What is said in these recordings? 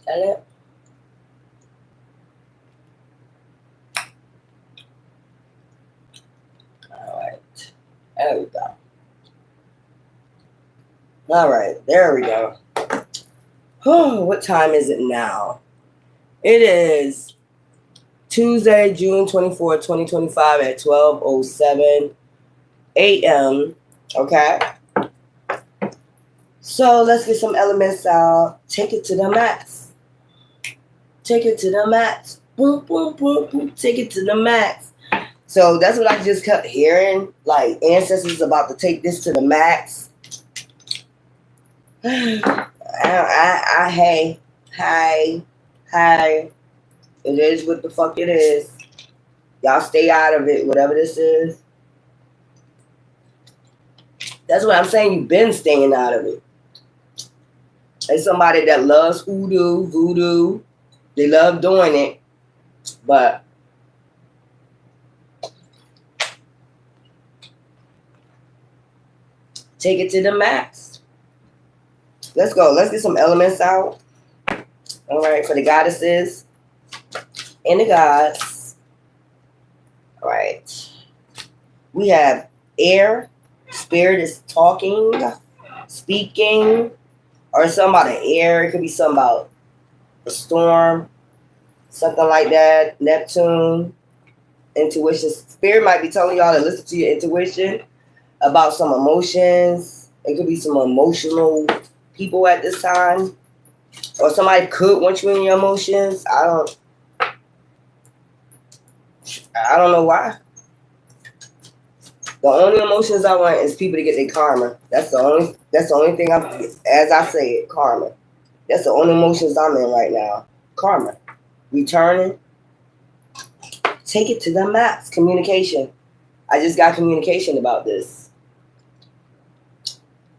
Got it? All right. There we go. All right. There we go. Oh, what time is it now? It is Tuesday, June 24th, 2025 at 12:07 a.m. Okay. So let's get some elements out. Take it to the max. Take it to the max. Boom, boom, boom, boom. Take it to the max. So that's what I just kept hearing. Like ancestors about to take this to the max. Hey, hey. It is what the fuck it is. Y'all stay out of it, whatever this is. That's what I'm saying. You've been staying out of it. It's somebody that loves hoodoo, voodoo. They love doing it, but take it to the max. Let's go. Let's get some elements out. All right, for the goddesses and the gods. All right. We have air. Spirit is talking, speaking, or something about the air. It could be something about a storm, something like that. Neptune, intuition. Spirit might be telling y'all to listen to your intuition about some emotions. It could be some emotional people at this time, or somebody could want you in your emotions. I don't know why. The only emotions I want is people to get their karma. That's the only thing as I say it, karma. That's the only emotions I'm in right now. Karma. Returning. Take it to the max. Communication. I just got communication about this.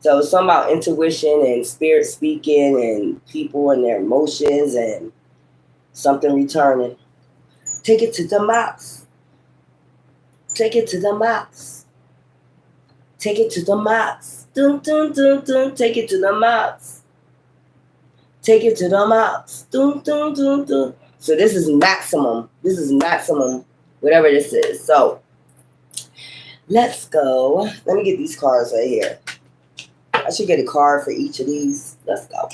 So it's something about intuition and spirit speaking and people and their emotions and something returning. Take it to the max. Take it to the max. Take it to the max. Dun, dun, dun, dun. Take it to the max. Take it to the max. Dun, dun, dun, dun. So this is maximum. This is maximum, whatever this is. So let's go. Let me get these cards right here. I should get a card for each of these. Let's go.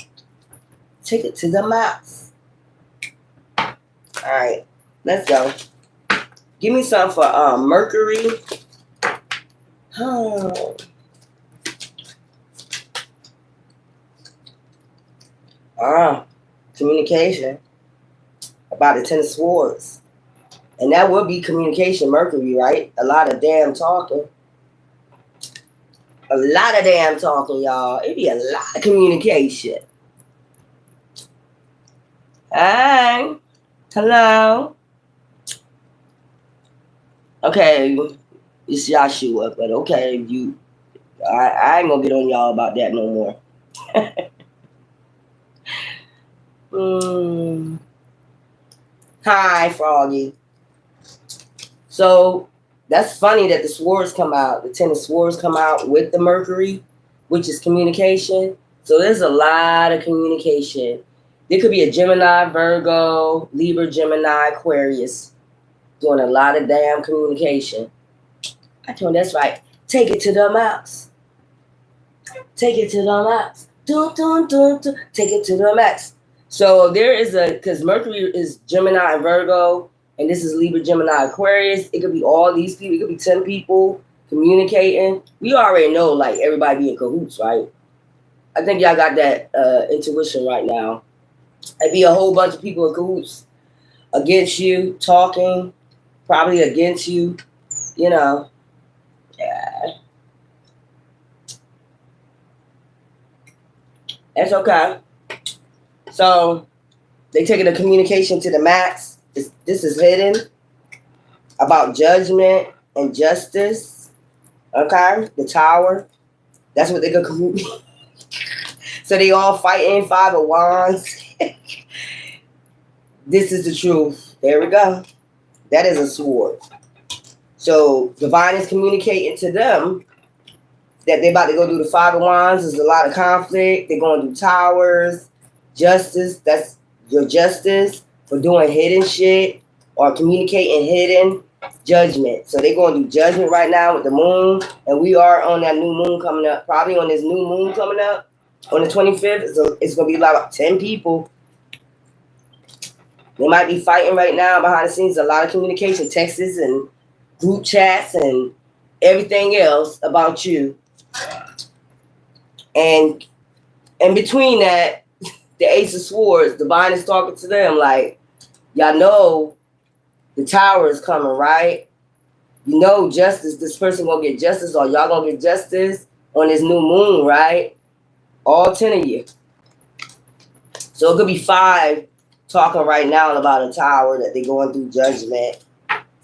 Take it to the max. All right. Let's go. Give me some for Mercury. Oh. Communication about the Ten of Swords. And that would be communication, Mercury, right? A lot of damn talking. A lot of damn talking, y'all. It'd be a lot of communication. Hi. Hello. Okay. It's Joshua, but okay, I ain't gonna get on y'all about that no more. Hi, Froggy. So that's funny that the swords come out, the Ten of Swords come out with the Mercury, which is communication. So there's a lot of communication. There could be a Gemini, Virgo, Libra, Gemini, Aquarius doing a lot of damn communication. I told that's right. Take it to the max. Take it to the max. Dun, dun, dun, dun. Take it to the max. So there is because Mercury is Gemini and Virgo, and this is Libra, Gemini, Aquarius. It could be all these people. It could be 10 people communicating. We already know, like, everybody be in cahoots, right? I think y'all got that intuition right now. It'd be a whole bunch of people in cahoots against you, talking, probably against you, you know. Yeah. That's okay. So they taking the communication to the max. This is hidden about judgment and justice. Okay, the Tower. That's what they go. So they all fighting 5 of Wands. This is the truth. There we go. That is a sword. So divine is communicating to them that they're about to go do the 5 of Wands. There's a lot of conflict. They're going to do towers, justice. That's your justice for doing hidden shit or communicating hidden judgment. So they're going to do judgment right now with the moon, and we are on that new moon coming up. Probably on this new moon coming up on the 25th. So it's going to be about 10 people. They might be fighting right now behind the scenes. A lot of communication, texts and group chats and everything else about you. And in between that, the Ace of Swords, Divine is talking to them like, y'all know the tower is coming, right? You know justice, this person gonna get justice, or y'all gonna get justice on this new moon, right? All 10 of you. So it could be 5 talking right now about a tower that they're going through judgment.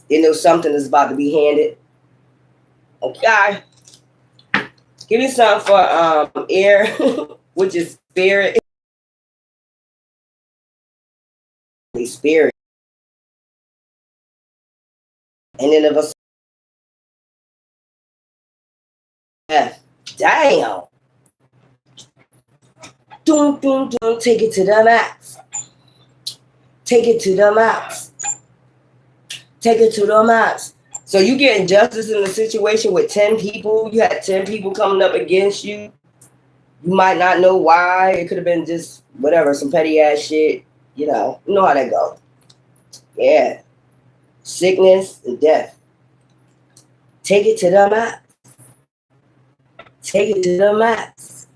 They know something is about to be handed. Okay. Give me something for air, which is spirit. Spirit. And then if a death. Damn. Doom, doom, doom. Take it to the max. Take it to the max. Take it to the max. So you getting justice in a situation with 10 people. You had 10 people coming up against you. You might not know why. It could have been just whatever, some petty ass shit. You know how that goes. Yeah. Sickness and death. Take it to the max. Take it to the max.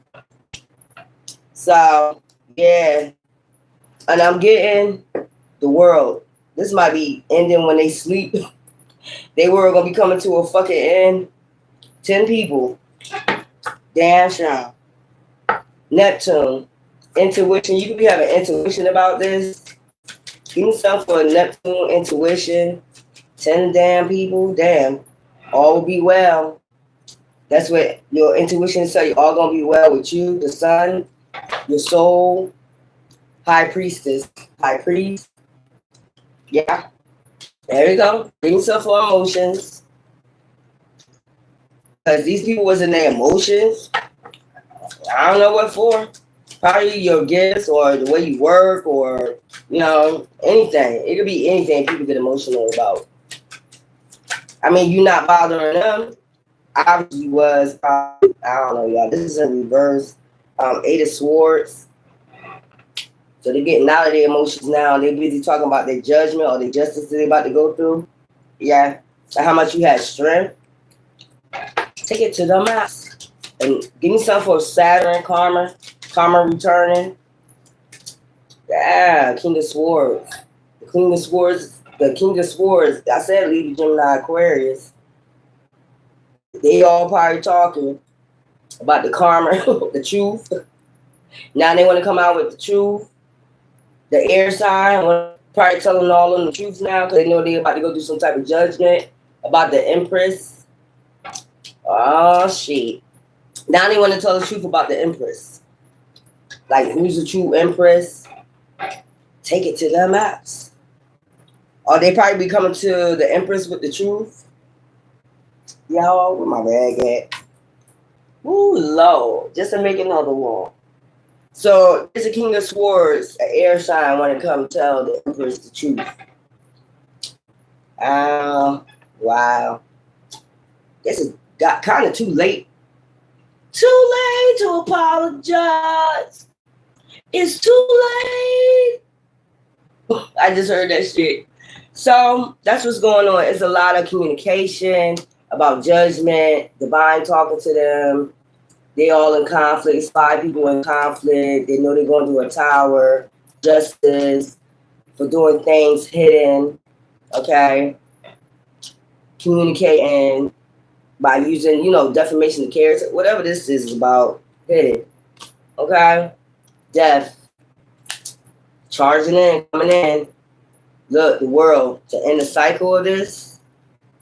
So, yeah. And I'm getting the world. This might be ending when they sleep. They were going to be coming to a fucking end. 10 people. Damn sure. Neptune. Intuition. You could be having intuition about this. Give me something for Neptune intuition. 10 damn people. Damn. All will be well. That's what your intuition says. You're all going to be well with you, the sun, your soul, high priestess, high priest. Yeah. There you go. Bring some for emotions. Because these people was in their emotions. I don't know what for. Probably your gifts or the way you work or, anything. It could be anything people get emotional about. I mean, you're not bothering them. Obviously was, I don't know, y'all. This is in reverse. 8 of Swords. So they're getting out of their emotions now. They're busy talking about their judgment or their justice that they're about to go through. Yeah. So how much you had strength. Take it to the max. And give me something for Saturn, karma. Karma returning. Yeah, King of Swords. The King of Swords. The King of Swords. I said Libra, Gemini, Aquarius. They all probably talking about the karma, the truth. Now they want to come out with the truth. The air sign, probably telling all of them the truth now because they know they're about to go through some type of judgment about the Empress. Oh, shit. Now they want to tell the truth about the Empress. Like, who's the true Empress? Take it to the max. Or they probably be coming to the Empress with the truth. Y'all, where my bag at? Ooh, low. Just to make another one. So, it's a King of Swords, an air sign, want to come tell the Empress the truth. Wow. This is got kind of too late. Too late to apologize. It's too late. I just heard that shit. So, that's what's going on. It's a lot of communication about judgment, divine talking to them. They all in conflict. It's 5 people in conflict. They know they're going through a tower. Justice for doing things hidden. Okay. Communicating by using, defamation of character. Whatever this is about, hidden. Okay. Death. Charging in, coming in. Look, the world. To end the cycle of this.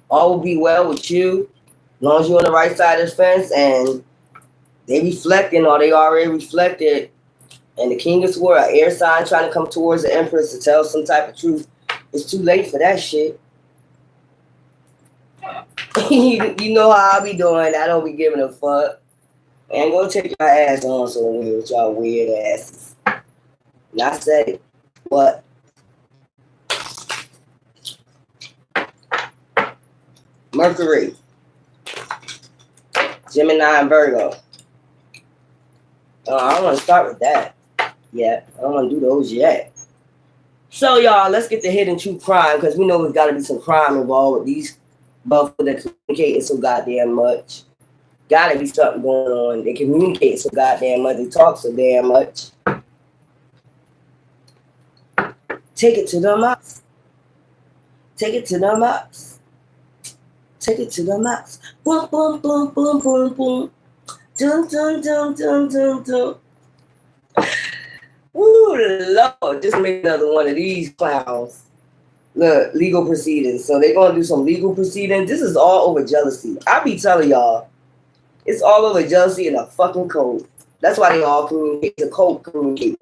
All will be well with you. As long as you're on the right side of the fence and they reflecting or they already reflected. And the King of Swords, an air sign trying to come towards the Empress to tell some type of truth. It's too late for that shit. You know how I be doing. I don't be giving a fuck. And go take your ass on somewhere with y'all weird asses. And I said it. What? Mercury, Gemini, and Virgo. I don't want to start with that yet. I don't want to do those yet. So, y'all, let's get to hidden true crime, because we know there's got to be some crime involved with these buffalo that communicating so goddamn much. Got to be something going on. They communicate so goddamn much. They talk so damn much. Take it to the max. Take it to the max. Take it to the max. Boom, boom, boom, boom, boom, boom. Dun, dun, dun, dun, dun, dun. Ooh, Lord. Just make another one of these clowns. Look, legal proceedings. So they're going to do some legal proceedings. This is all over jealousy. I be telling y'all, it's all over jealousy and a fucking code. That's why they all communicate. The code communicate.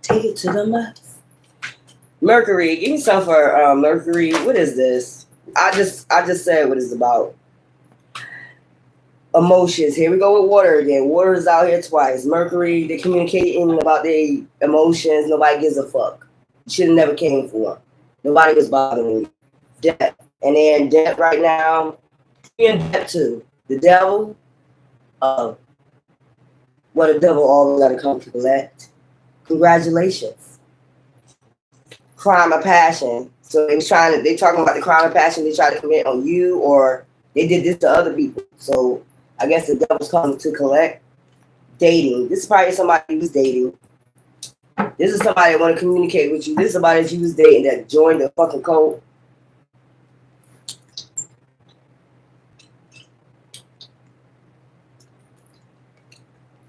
Take it to the max. Mercury. Give me some for Mercury. What is this? I just said what it's about. Emotions. Here we go with water again. Water is out here twice. Mercury, they're communicating about their emotions. Nobody gives a fuck. You should have never came for them. Nobody was bothering you. Debt. And they're in debt right now. You're in debt too. The devil. What the devil always got to come to collect. Congratulations. Crime of passion. So they talking about the crime of passion they try to commit on you, or they did this to other people. So I guess the devil's coming to collect. Dating. This is probably somebody you was dating. This is somebody that want to communicate with you. This is somebody that you was dating that joined the fucking cult.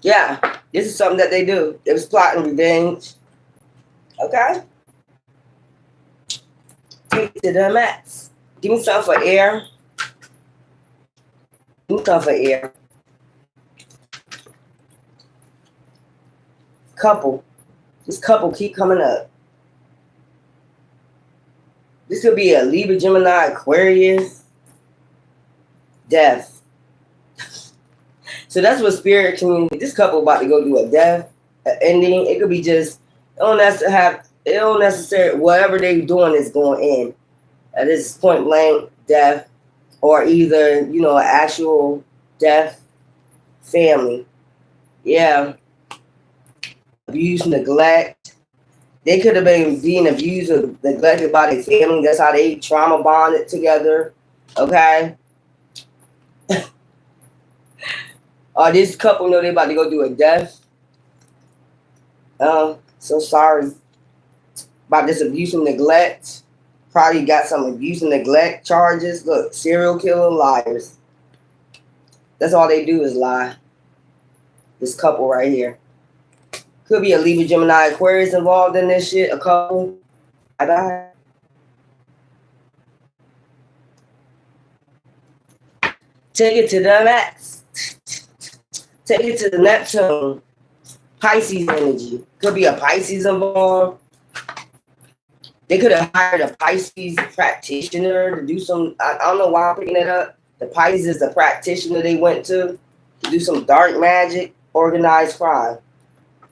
Yeah, this is something that they do. They was plotting revenge. Okay? Take it to the max. Give me something for air. Give me something for air. Couple. This couple keep coming up. This could be a Libra, Gemini, Aquarius. Death. So that's what spirit community. This couple about to go do a death, an ending. It could be just it don't necessarily whatever they doing is going in. At this point blank death, or either an actual death, family. Yeah. Abuse, neglect. They could have been being abused or neglected by their family. That's how they trauma bonded together. Okay. This couple know they about to go do a death. So sorry about this abuse and neglect. Probably got some abuse and neglect charges. Look, serial killer, liars. That's all they do is lie. This couple right here. Could be a Libra, Gemini, Aquarius involved in this shit. A couple. Bye-bye. Take it to the max. Take it to the Neptune. Pisces energy. Could be a Pisces involved. They could have hired a Pisces practitioner to do some. I don't know why I'm picking it up. The Pisces is the practitioner they went to do some dark magic, organized crime.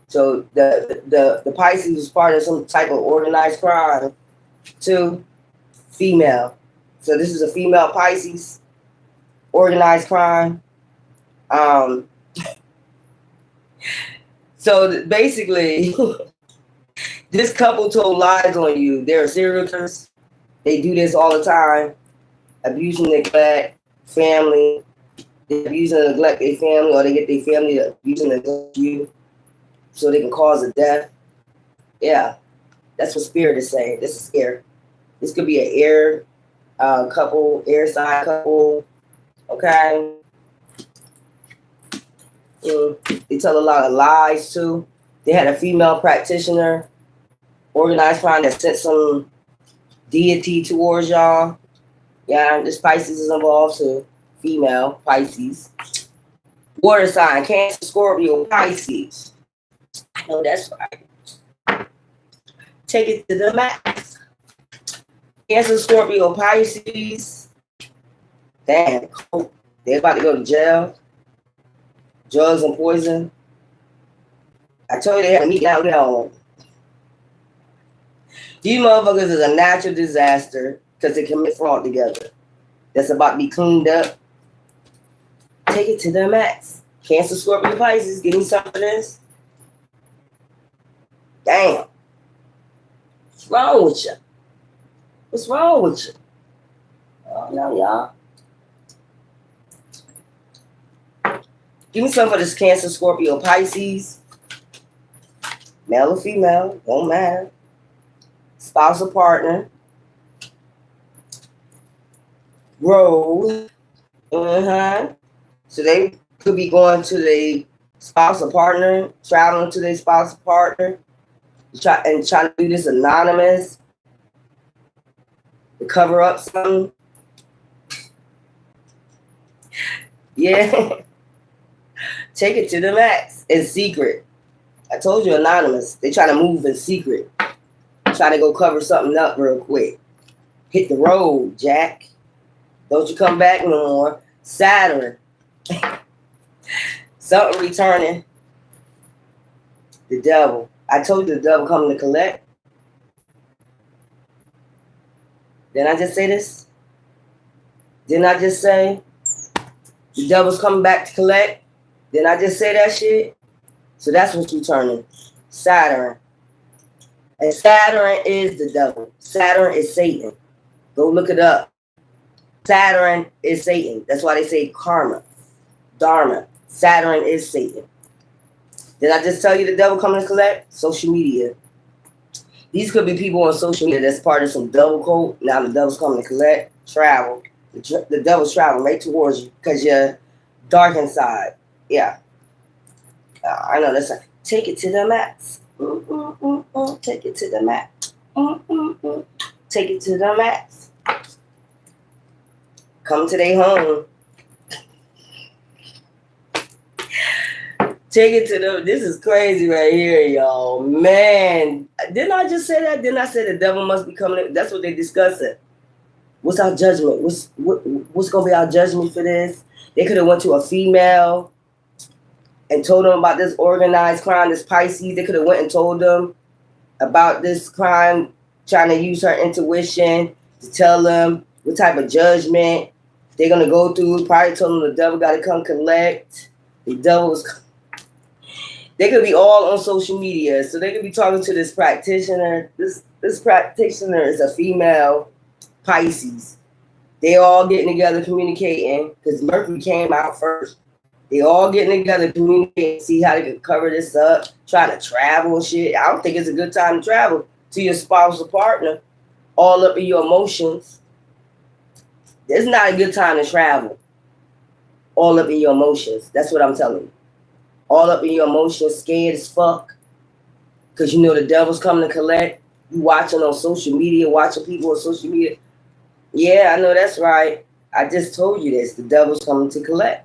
So the Pisces was part of some type of organized crime too. Female. So this is a female Pisces. Organized crime. So basically, this couple told lies on you. They're serial killers. They do this all the time. Abuse and neglect family. They abuse and neglect their family, or they get their family to abuse and neglect you so they can cause a death. Yeah, that's what spirit is saying. This is air. This could be an air couple, air sign couple. Okay. They tell a lot of lies too. They had a female practitioner, organized crime, that sent some deity towards y'all. Yeah, this Pisces is involved too. Female Pisces. Water sign, Cancer, Scorpio, Pisces. I know that's right. Take it to the max. Cancer, Scorpio, Pisces. Damn, cool. They're about to go to jail. Drugs and poison. I told you they had to meet down there. These motherfuckers is a natural disaster because they commit fraud together. That's about to be cleaned up. Take it to the max. Cancer, Scorpio, Pisces. Give me some of this. Damn. What's wrong with you? What's wrong with you? Oh, no, y'all. Give me some for this Cancer, Scorpio, Pisces. Male or female, don't matter. Spouse or partner. Road. So they could be going to their spouse or partner, traveling to their spouse or partner, and trying to do this anonymous to cover up something. Yeah. Take it to the max in secret. I told you anonymous. They trying to move in secret. Trying to go cover something up real quick. Hit the road, Jack. Don't you come back no more. Saturn. Something returning. The devil. I told you the devil coming to collect. Didn't I just say this? Didn't I just say the devil's coming back to collect? Didn't I just say that shit? So that's what's returning. Saturn. And Saturn is the devil. Saturn is Satan. Go look it up. Saturn is Satan. That's why they say karma. Dharma. Saturn is Satan. Did I just tell you the devil coming to collect? Social media. These could be people on social media that's part of some double code. Now the devil's coming to collect. Travel. The devil's traveling right towards you because you're dark inside. Yeah. I know that's like, take it to the max. Take it to the max. Take it to the max. Come to their home. Take it to them. This is crazy right here, y'all. Man, didn't I just say that? Didn't I say the devil must be coming? That's what they discussing. What's our judgment? What's gonna be our judgment for this? They could have went to a female and told them about this organized crime, this Pisces. They could have went and told them about this crime, trying to use her intuition to tell them what type of judgment they're gonna go through. Probably told them the devil got to come collect. The devil's. They could be all on social media, so they could be talking to this practitioner. This practitioner is a female Pisces. They all getting together, communicating, because Mercury came out first. They all getting together, communicating, see how they can cover this up, trying to travel and shit. I don't think it's a good time to travel to your spouse or partner, all up in your emotions. It's not a good time to travel, all up in your emotions. That's what I'm telling you. All up in your emotions, scared as fuck. Because you know the devil's coming to collect. You watching on social media, watching people on social media. Yeah, I know that's right. I just told you this. The devil's coming to collect.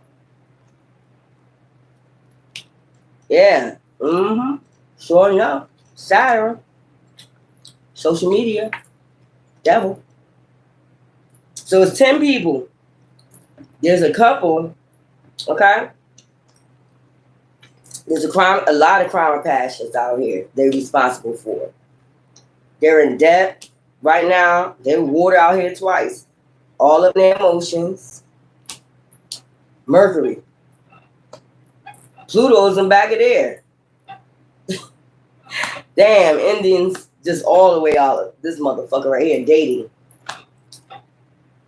Yeah. Sure enough. Saturn. Social media. Devil. So it's 10 people. There's a couple. Okay? There's a lot of crime of passions out here they're responsible for. They're in debt right now. They're water out here twice. All of their emotions. Mercury. Pluto's in back of there. Damn, Indians just all the way out of this motherfucker right here dating.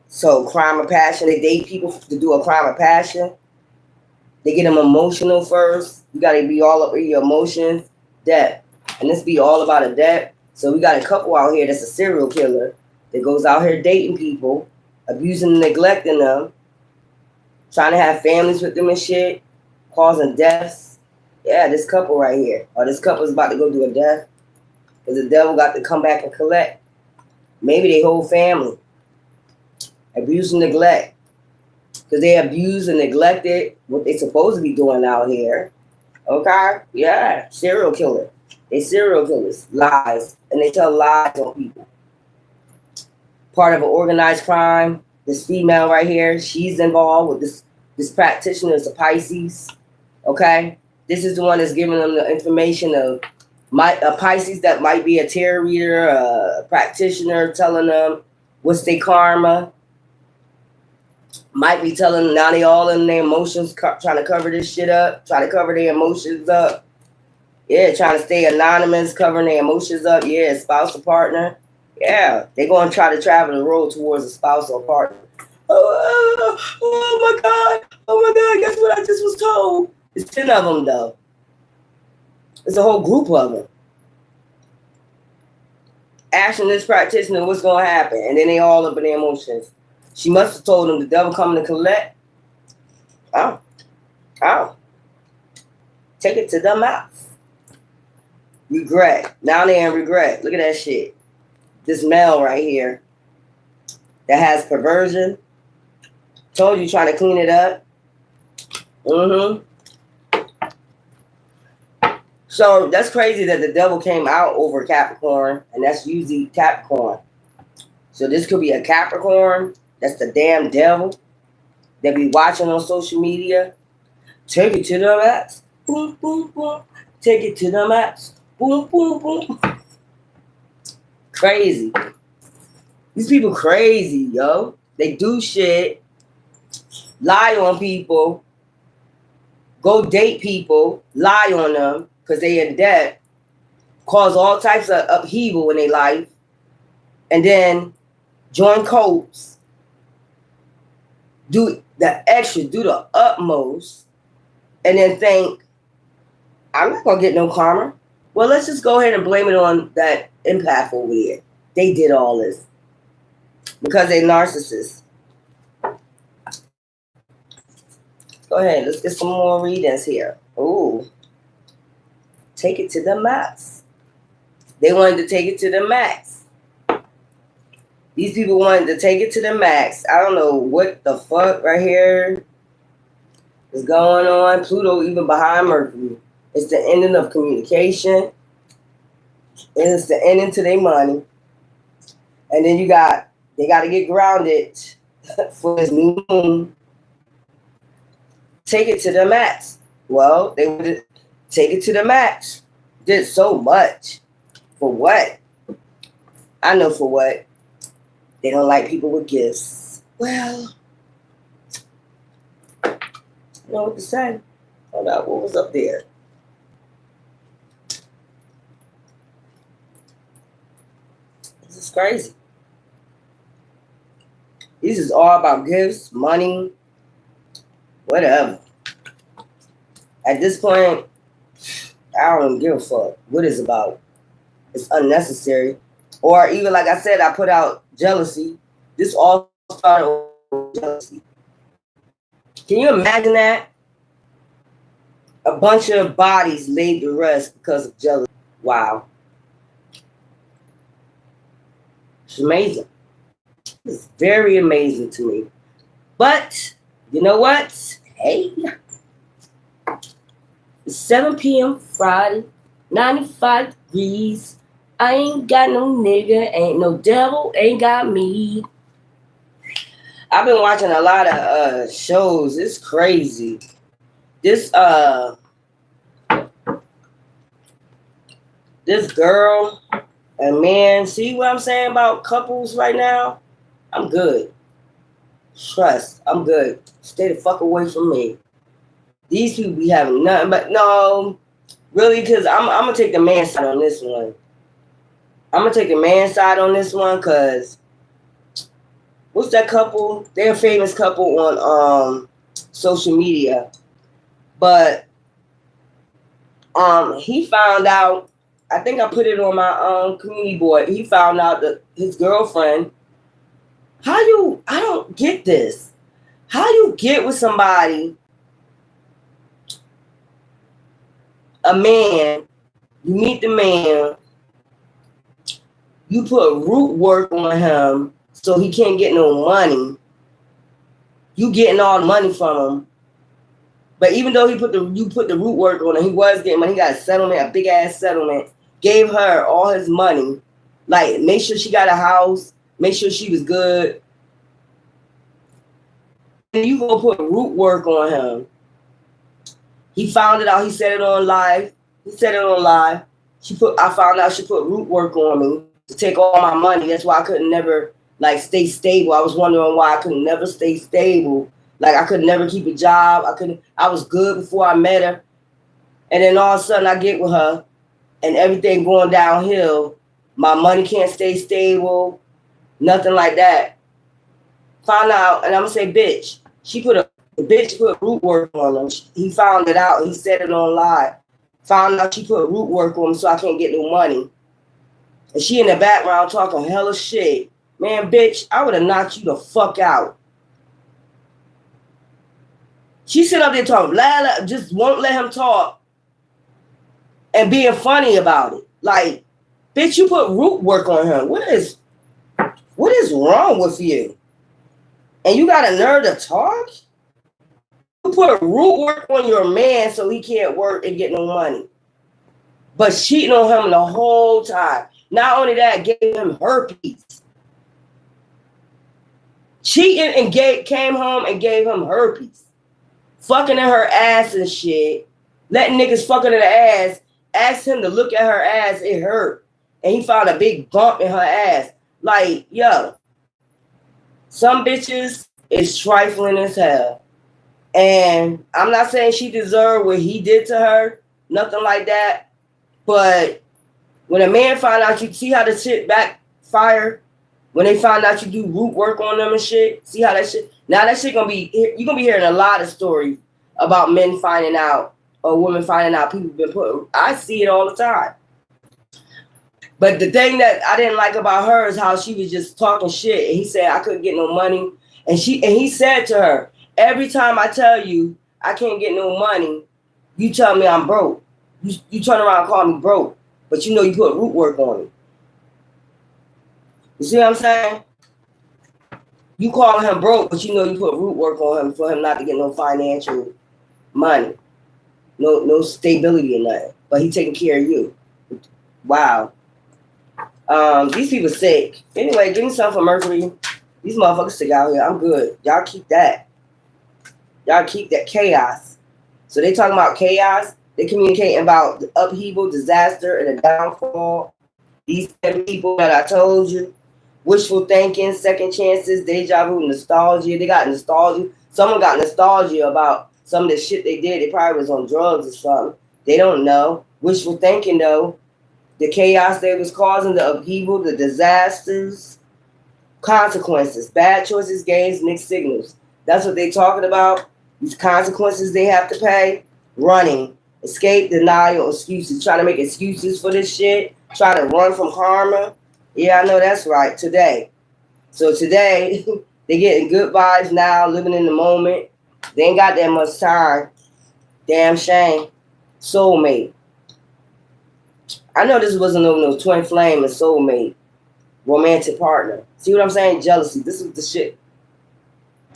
So crime of passion. They date people to do a crime of passion. They get them emotional first. You got to be all up in your emotions. Debt. And this be all about a debt. So we got a couple out here that's a serial killer that goes out here dating people, abusing and neglecting them, trying to have families with them and shit, causing deaths. Yeah, this couple right here. Or this couple is about to go do a death because the devil got to come back and collect. Maybe their whole family. Abuse and neglect. Because they abuse and neglected what they supposed to be doing out here. Okay? Yeah. Serial killer. They serial killers. Lies. And they tell lies on people. Part of an organized crime. This female right here, she's involved with this practitioner is a Pisces. Okay? This is the one that's giving them the information of A Pisces that might be a tarot reader, a practitioner telling them what's their karma. Might be telling them now they all in their emotions, trying to cover this shit up, trying to cover their emotions up. Yeah, trying to stay anonymous, covering their emotions up. Yeah, spouse or partner. Yeah, they're going to try to travel the road towards a spouse or partner. Oh my God. Oh my God. Guess what I just was told? It's 10 of them, though. It's a whole group of them. Asking this practitioner what's going to happen. And then they all up in their emotions. She must have told them the devil coming to collect. Oh. Take it to the mouth. Regret. Now they in regret. Look at that shit. This male right here that has perversion. Told you trying to clean it up. So that's crazy that the devil came out over Capricorn, and that's usually Capricorn. So this could be a Capricorn. That's the damn devil that be watching on social media. Take it to the max. Boom, boom, boom. Take it to the max. Boom, boom, boom. Crazy. These people crazy, yo. They do shit. Lie on people. Go date people. Lie on them because they in debt. Cause all types of upheaval in their life. And then join cults. Do the extra. Do the utmost. And then think, I'm not going to get no karma. Well, let's just go ahead and blame it on that empath over there. They did all this. Because they narcissists. Go ahead. Let's get some more readings here. Ooh. Take it to the max. They wanted to take it to the max. These people wanted to take it to the max. I don't know what the fuck right here is going on. Pluto even behind Mercury. It's the ending of communication. It's the ending to their money. And then they got to get grounded for this new moon. Take it to the max. Well, they would take it to the max. Did so much. For what? I know for what. They don't like people with gifts. Well, I don't know what to say. Hold on, what was up there? This is crazy. This is all about gifts, money, whatever. At this point, I don't give a fuck what it's about. It's unnecessary. Or even like I said, I put out jealousy. This all started with jealousy. Can you imagine that? A bunch of bodies laid to rest because of jealousy. Wow. It's amazing. It's very amazing to me. But, you know what? Hey. It's 7 p.m. Friday, 95 degrees. I ain't got no nigga, ain't no devil, ain't got me. I've been watching a lot of shows. It's crazy. This girl and man, see what I'm saying about couples right now? I'm good. Trust, I'm good. Stay the fuck away from me. These people be having nothing but no, really, because I'm gonna take the man side on this one. I'm gonna take the man side on this one because what's that couple? They're a famous couple on social media. But he found out, I think I put it on my community board. He found out that his girlfriend, I don't get this. How you get with somebody, a man, you meet the man, you put root work on him so he can't get no money. You getting all the money from him. But even though you put the root work on him, he was getting money. He got a settlement, a big ass settlement. Gave her all his money. Like, make sure she got a house. Make sure she was good. And you gonna put root work on him. He found it out. He said it on live. I found out she put root work on me to take all my money. That's why I couldn't never like stay stable. I was wondering why I could never stay stable. Like I could never keep a job. I was good before I met her. And then all of a sudden I get with her and everything going downhill. My money can't stay stable. Nothing like that. Found out, and I'm gonna say bitch. The bitch put root work on him. He found it out. He said it on live. Found out she put root work on him so I can't get no money. And she in the background talking hella shit. Man, bitch, I would have knocked you the fuck out. She sit up there talking, blah, blah, just won't let him talk and being funny about it. Like, bitch, you put root work on him. What is wrong with you? And you got a nerve to talk? You put root work on your man so he can't work and get no money. But cheating on him the whole time. Not only that, gave him herpes. Cheating and came home and gave him herpes. Fucking in her ass and shit. Letting niggas fucking in the ass. Asked him to look at her ass. It hurt. And he found a big bump in her ass. Like, yo. Some bitches is trifling as hell. And I'm not saying she deserved what he did to her. Nothing like that. But when a man find out, you see how the shit backfire? When they find out you do root work on them and shit, see how that shit. Now that shit gonna be, you're gonna be hearing a lot of stories about men finding out or women finding out people been put. I see it all the time. But the thing that I didn't like about her is how she was just talking shit. And he said I couldn't get no money, and he said to her, every time I tell you I can't get no money, you tell me I'm broke. You turn around and call me broke, but you know you put root work on me. You see what I'm saying? You call him broke, but you know you put root work on him for him not to get no financial money. No stability or nothing. But he taking care of you. Wow. These people sick. Anyway, give me something for Mercury. These motherfuckers sick out here. I'm good. Y'all keep that. Y'all keep that chaos. So they talking about chaos. They communicating about the upheaval, disaster, and the downfall. These 10 people that I told you. Wishful thinking, second chances, deja vu, nostalgia. They got nostalgia. Someone got nostalgia about some of the shit they did. They probably was on drugs or something. They don't know. Wishful thinking, though. The chaos they was causing, the upheaval, the disasters, consequences, bad choices, gains, mixed signals. That's what they talking about. These consequences they have to pay. Running, escape, denial, excuses. Trying to make excuses for this shit. Trying to run from karma. Yeah, I know that's right. Today. So today, they getting good vibes now, living in the moment. They ain't got that much time. Damn shame. Soulmate. I know this wasn't no twin flame and soulmate. Romantic partner. See what I'm saying? Jealousy. This is the shit.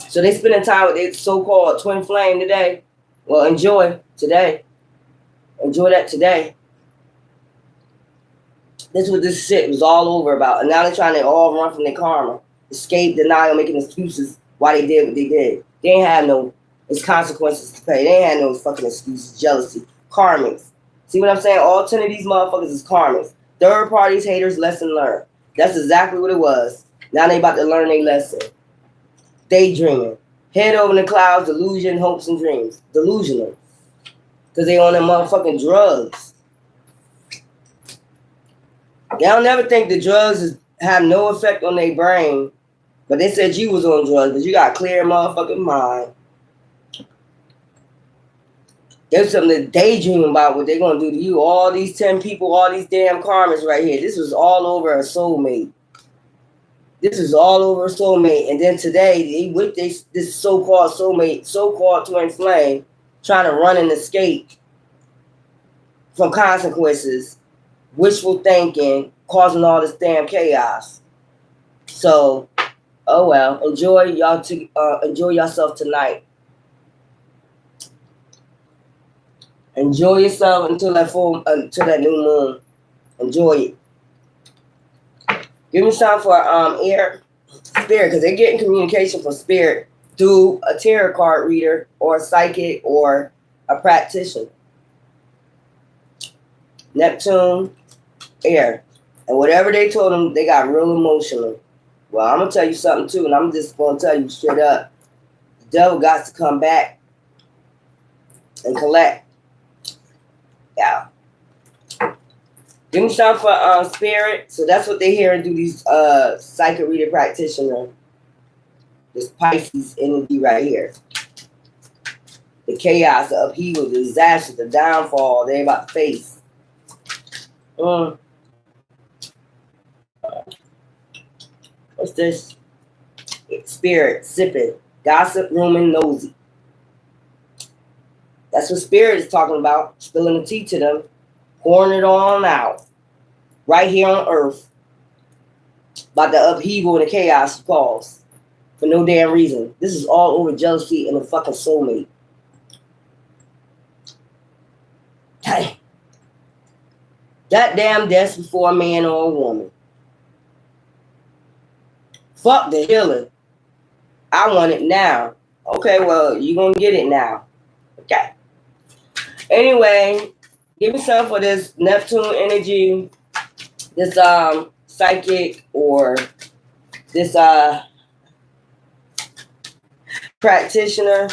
So they spending time with their so-called twin flame today. Well, enjoy today. Enjoy that today. This is what this shit was all over about. And now they're trying to all run from their karma. Escape, denial, making excuses why they did what they did. They ain't have no, it's consequences to pay. They ain't had no fucking excuses. Jealousy. Karmics. See what I'm saying? All 10 of these motherfuckers is karmics. Third parties, haters, lesson learned. That's exactly what it was. Now they about to learn their lesson. Daydreaming. Head over the clouds, delusion, hopes, and dreams. Delusional. Because they on them motherfucking drugs. They don't never think the drugs have no effect on their brain. But they said you was on drugs, but you got a clear motherfucking mind. There's something to daydream about what they're going to do to you. All these 10 people, all these damn karmas right here. This was all over a soulmate. This is all over a soulmate. And then today, they with this so-called soulmate, so-called twin flame, trying to run and escape from consequences, wishful thinking, causing all this damn chaos. So, oh well. Enjoy yourself tonight. Enjoy yourself until that new moon. Enjoy it. Give me something for air spirit, because they're getting communication from spirit through a tarot card reader or a psychic or a practitioner. Neptune, air. And whatever they told them, they got real emotional. Well, I'm going to tell you something too, and I'm just going to tell you straight up. The devil got to come back and collect. Yeah. Give me something for spirit. So that's what they hear and do these psychic reader practitioner. This Pisces energy right here. The chaos, the upheaval, the disaster, the downfall they're about to face. What's this? Spirit, sipping, gossip, rumor, nosy. That's what spirit is talking about. Spilling the tea to them. Pouring it on out. Right here on earth. About the upheaval and the chaos it caused. For no damn reason. This is all over jealousy and a fucking soulmate. Hey. That damn death before a man or a woman. Fuck the healing. I want it now. Okay, well, you're going to get it now. Okay. Anyway, give me some for this Neptune energy. This psychic or this practitioner.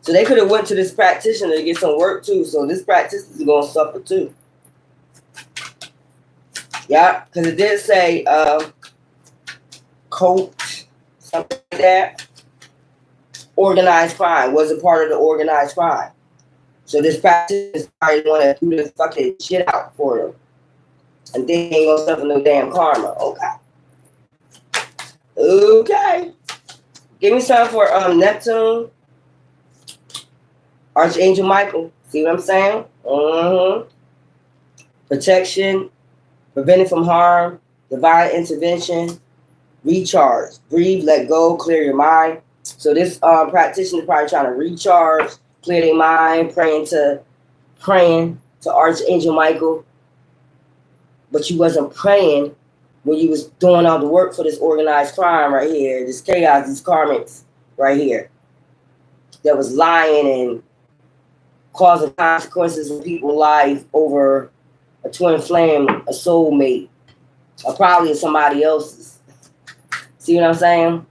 So they could have went to this practitioner to get some work too. So this practitioner is going to suffer too. Yeah, because it did say coach, something like that. Organized crime. Wasn't part of the organized crime. So this practitioner probably want to do this fucking shit out for them. And they ain't going to suffer no damn karma. Okay. Okay. Give me some for Neptune. Archangel Michael. See what I'm saying? Protection. Preventing from harm. Divine intervention. Recharge. Breathe. Let go. Clear your mind. So this practitioner is probably trying to recharge. Clear their mind. Praying to Archangel Michael. But you wasn't praying when you was doing all the work for this organized crime right here, this chaos, these karmics right here that was lying and causing consequences in people's life over a twin flame, a soulmate, or probably somebody else's. See what I'm saying?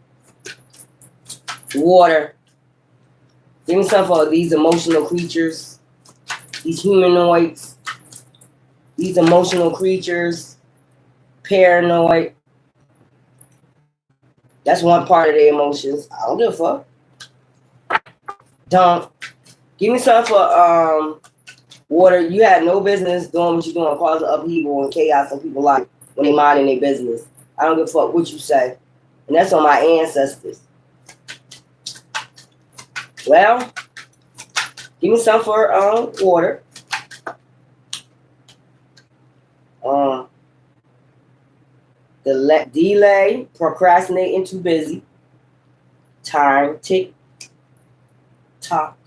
Water. Give me some for these emotional creatures, these humanoids. These emotional creatures, paranoid. That's one part of their emotions. I don't give a fuck. Don't. Give me some for water. You had no business doing what you're doing, causing upheaval and chaos in people's life when they minding their business. I don't give a fuck what you say. And that's on my ancestors. Well, give me some for water. Delay, procrastinating, too busy. Time, tick, tock,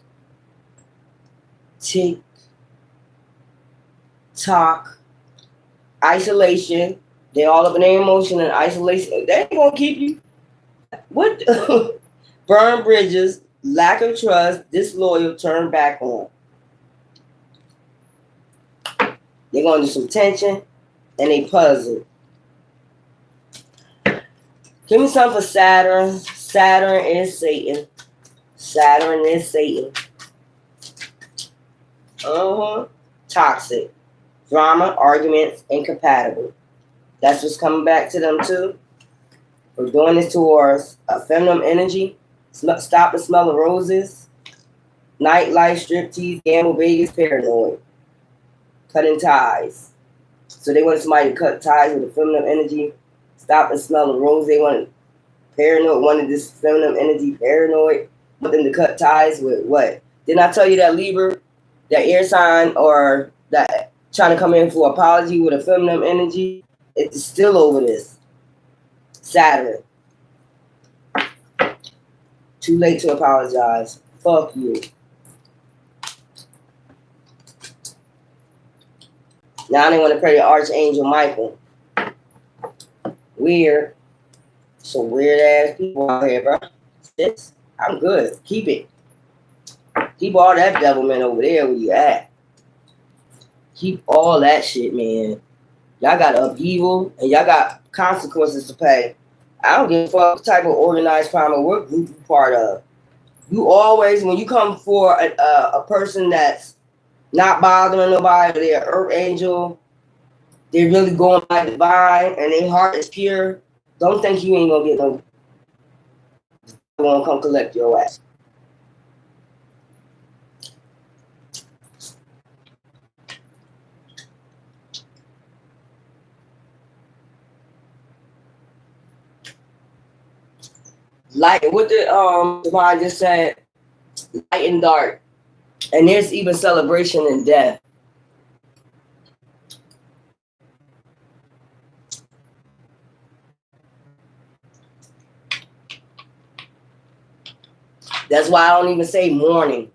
tick, tock. Isolation. They all up in their emotion and isolation. They ain't gonna keep you. What? Burn bridges, lack of trust, disloyal, turn back on. They're going to some tension and they puzzle. Give me something for Saturn. Saturn is Satan. Saturn is Satan. Toxic. Drama, arguments, incompatible. That's what's coming back to them too. We're doing this towards a feminine energy. Stop the smell of roses. Nightlife, striptease, gamble, Vegas, paranoid. Cutting ties. So they wanted somebody to cut ties with a feminine energy. Stop and smell the rose. They wanted paranoid, wanted this feminine energy, paranoid. Want them to cut ties with what? Didn't I tell you that Libra, that air sign, or that trying to come in for apology with a feminine energy? It's still over this. Saturn. Too late to apologize. Fuck you. Now they want to pray to Archangel Michael. Weird. Some weird ass people out here, bro. I'm good. Keep it. Keep all that devilment over there where you at. Keep all that shit, man. Y'all got upheaval and y'all got consequences to pay. I don't give a fuck what type of organized crime or what group you part of. You always, when you come for a person that's not bothering nobody, they're an earth angel, they're really going by divine, and their heart is pure, don't think you ain't gonna get no gonna come collect your ass. Light, what did Divine just said, light and dark. And there's even celebration in death. That's why I don't even say mourning,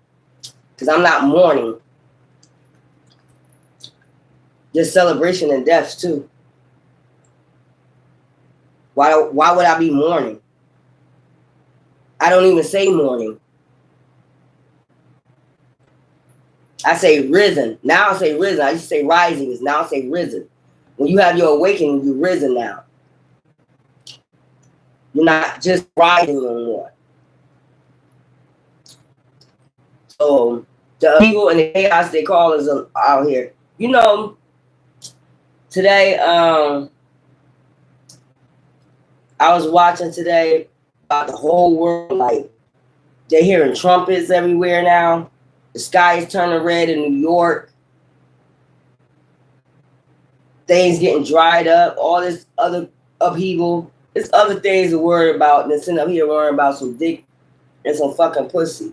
because I'm not mourning. There's celebration in death too. Why would I be mourning? I don't even say mourning. I say risen. Now I say risen. I used to say rising. Now I say risen. When you have your awakening, you're risen now. You're not just rising anymore. So the evil and the chaos they call us out here. You know, today I was watching today about the whole world. Like, they're hearing trumpets everywhere now. The sky is turning red in New York. Things getting dried up. All this other upheaval. There's other things to worry about than sitting up here worrying about some dick and some fucking pussy.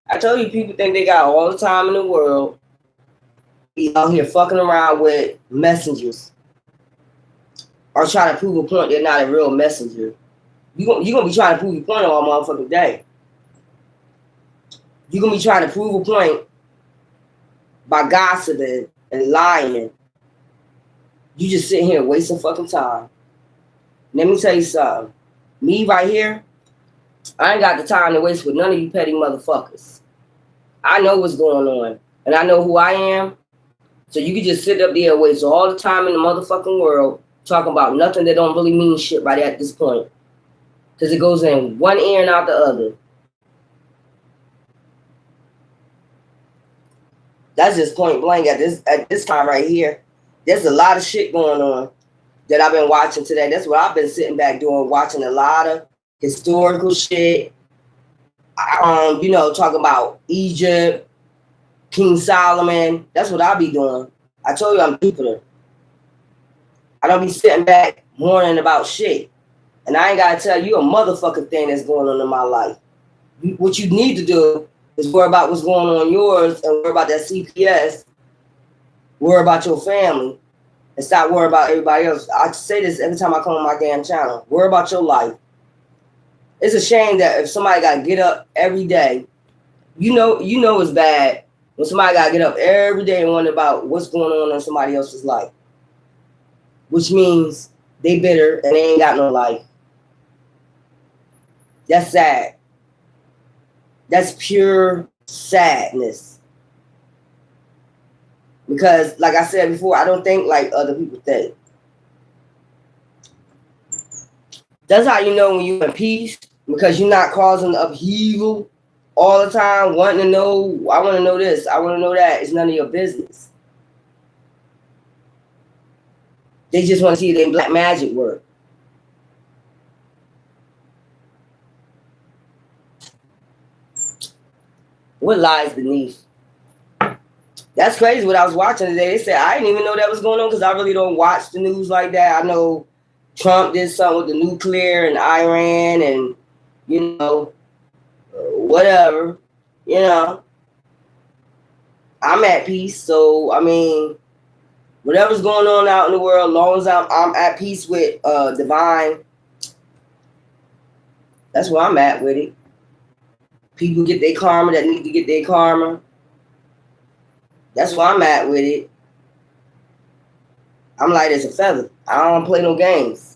I told you, people think they got all the time in the world. Be out here fucking around with messengers. Or trying to prove a point they're not a real messenger. You're gonna be trying to prove a point all motherfucking day. You're gonna be trying to prove a point by gossiping and lying. You just sitting here wasting fucking time. Let me tell you something. Me right here, I ain't got the time to waste with none of you petty motherfuckers. I know what's going on, and I know who I am. So you can just sit up there and waste all the time in the motherfucking world talking about nothing that don't really mean shit right at this point. Because it goes in one ear and out the other. That's just point blank at this time right here. There's a lot of shit going on that I've been watching today. That's what I've been sitting back doing, watching a lot of historical shit. Talking about Egypt, King Solomon. That's what I be doing. I told you I'm Jupiter. I don't be sitting back mourning about shit. And I ain't got to tell you a motherfucking thing that's going on in my life. What you need to do is worry about what's going on in yours and worry about that CPS. Worry about your family and stop worrying about everybody else. I say this every time I come on my damn channel. Worry about your life. It's a shame that if somebody got to get up every day, you know it's bad when somebody got to get up every day and wonder about what's going on in somebody else's life. Which means they bitter and they ain't got no life. That's sad. That's pure sadness. Because, like I said before, I don't think like other people think. That's how you know when you're in peace, because you're not causing upheaval all the time, wanting to know, I want to know this, I want to know that. It's none of your business. They just want to see their black magic work. What lies beneath? That's crazy what I was watching today. They said, I didn't even know that was going on because I really don't watch the news like that. I know Trump did something with the nuclear and Iran and, whatever. I'm at peace. So, whatever's going on out in the world, as long as I'm at peace with divine, that's where I'm at with it. People get their karma that need to get their karma. That's where I'm at with it. I'm light as a feather. I don't play no games.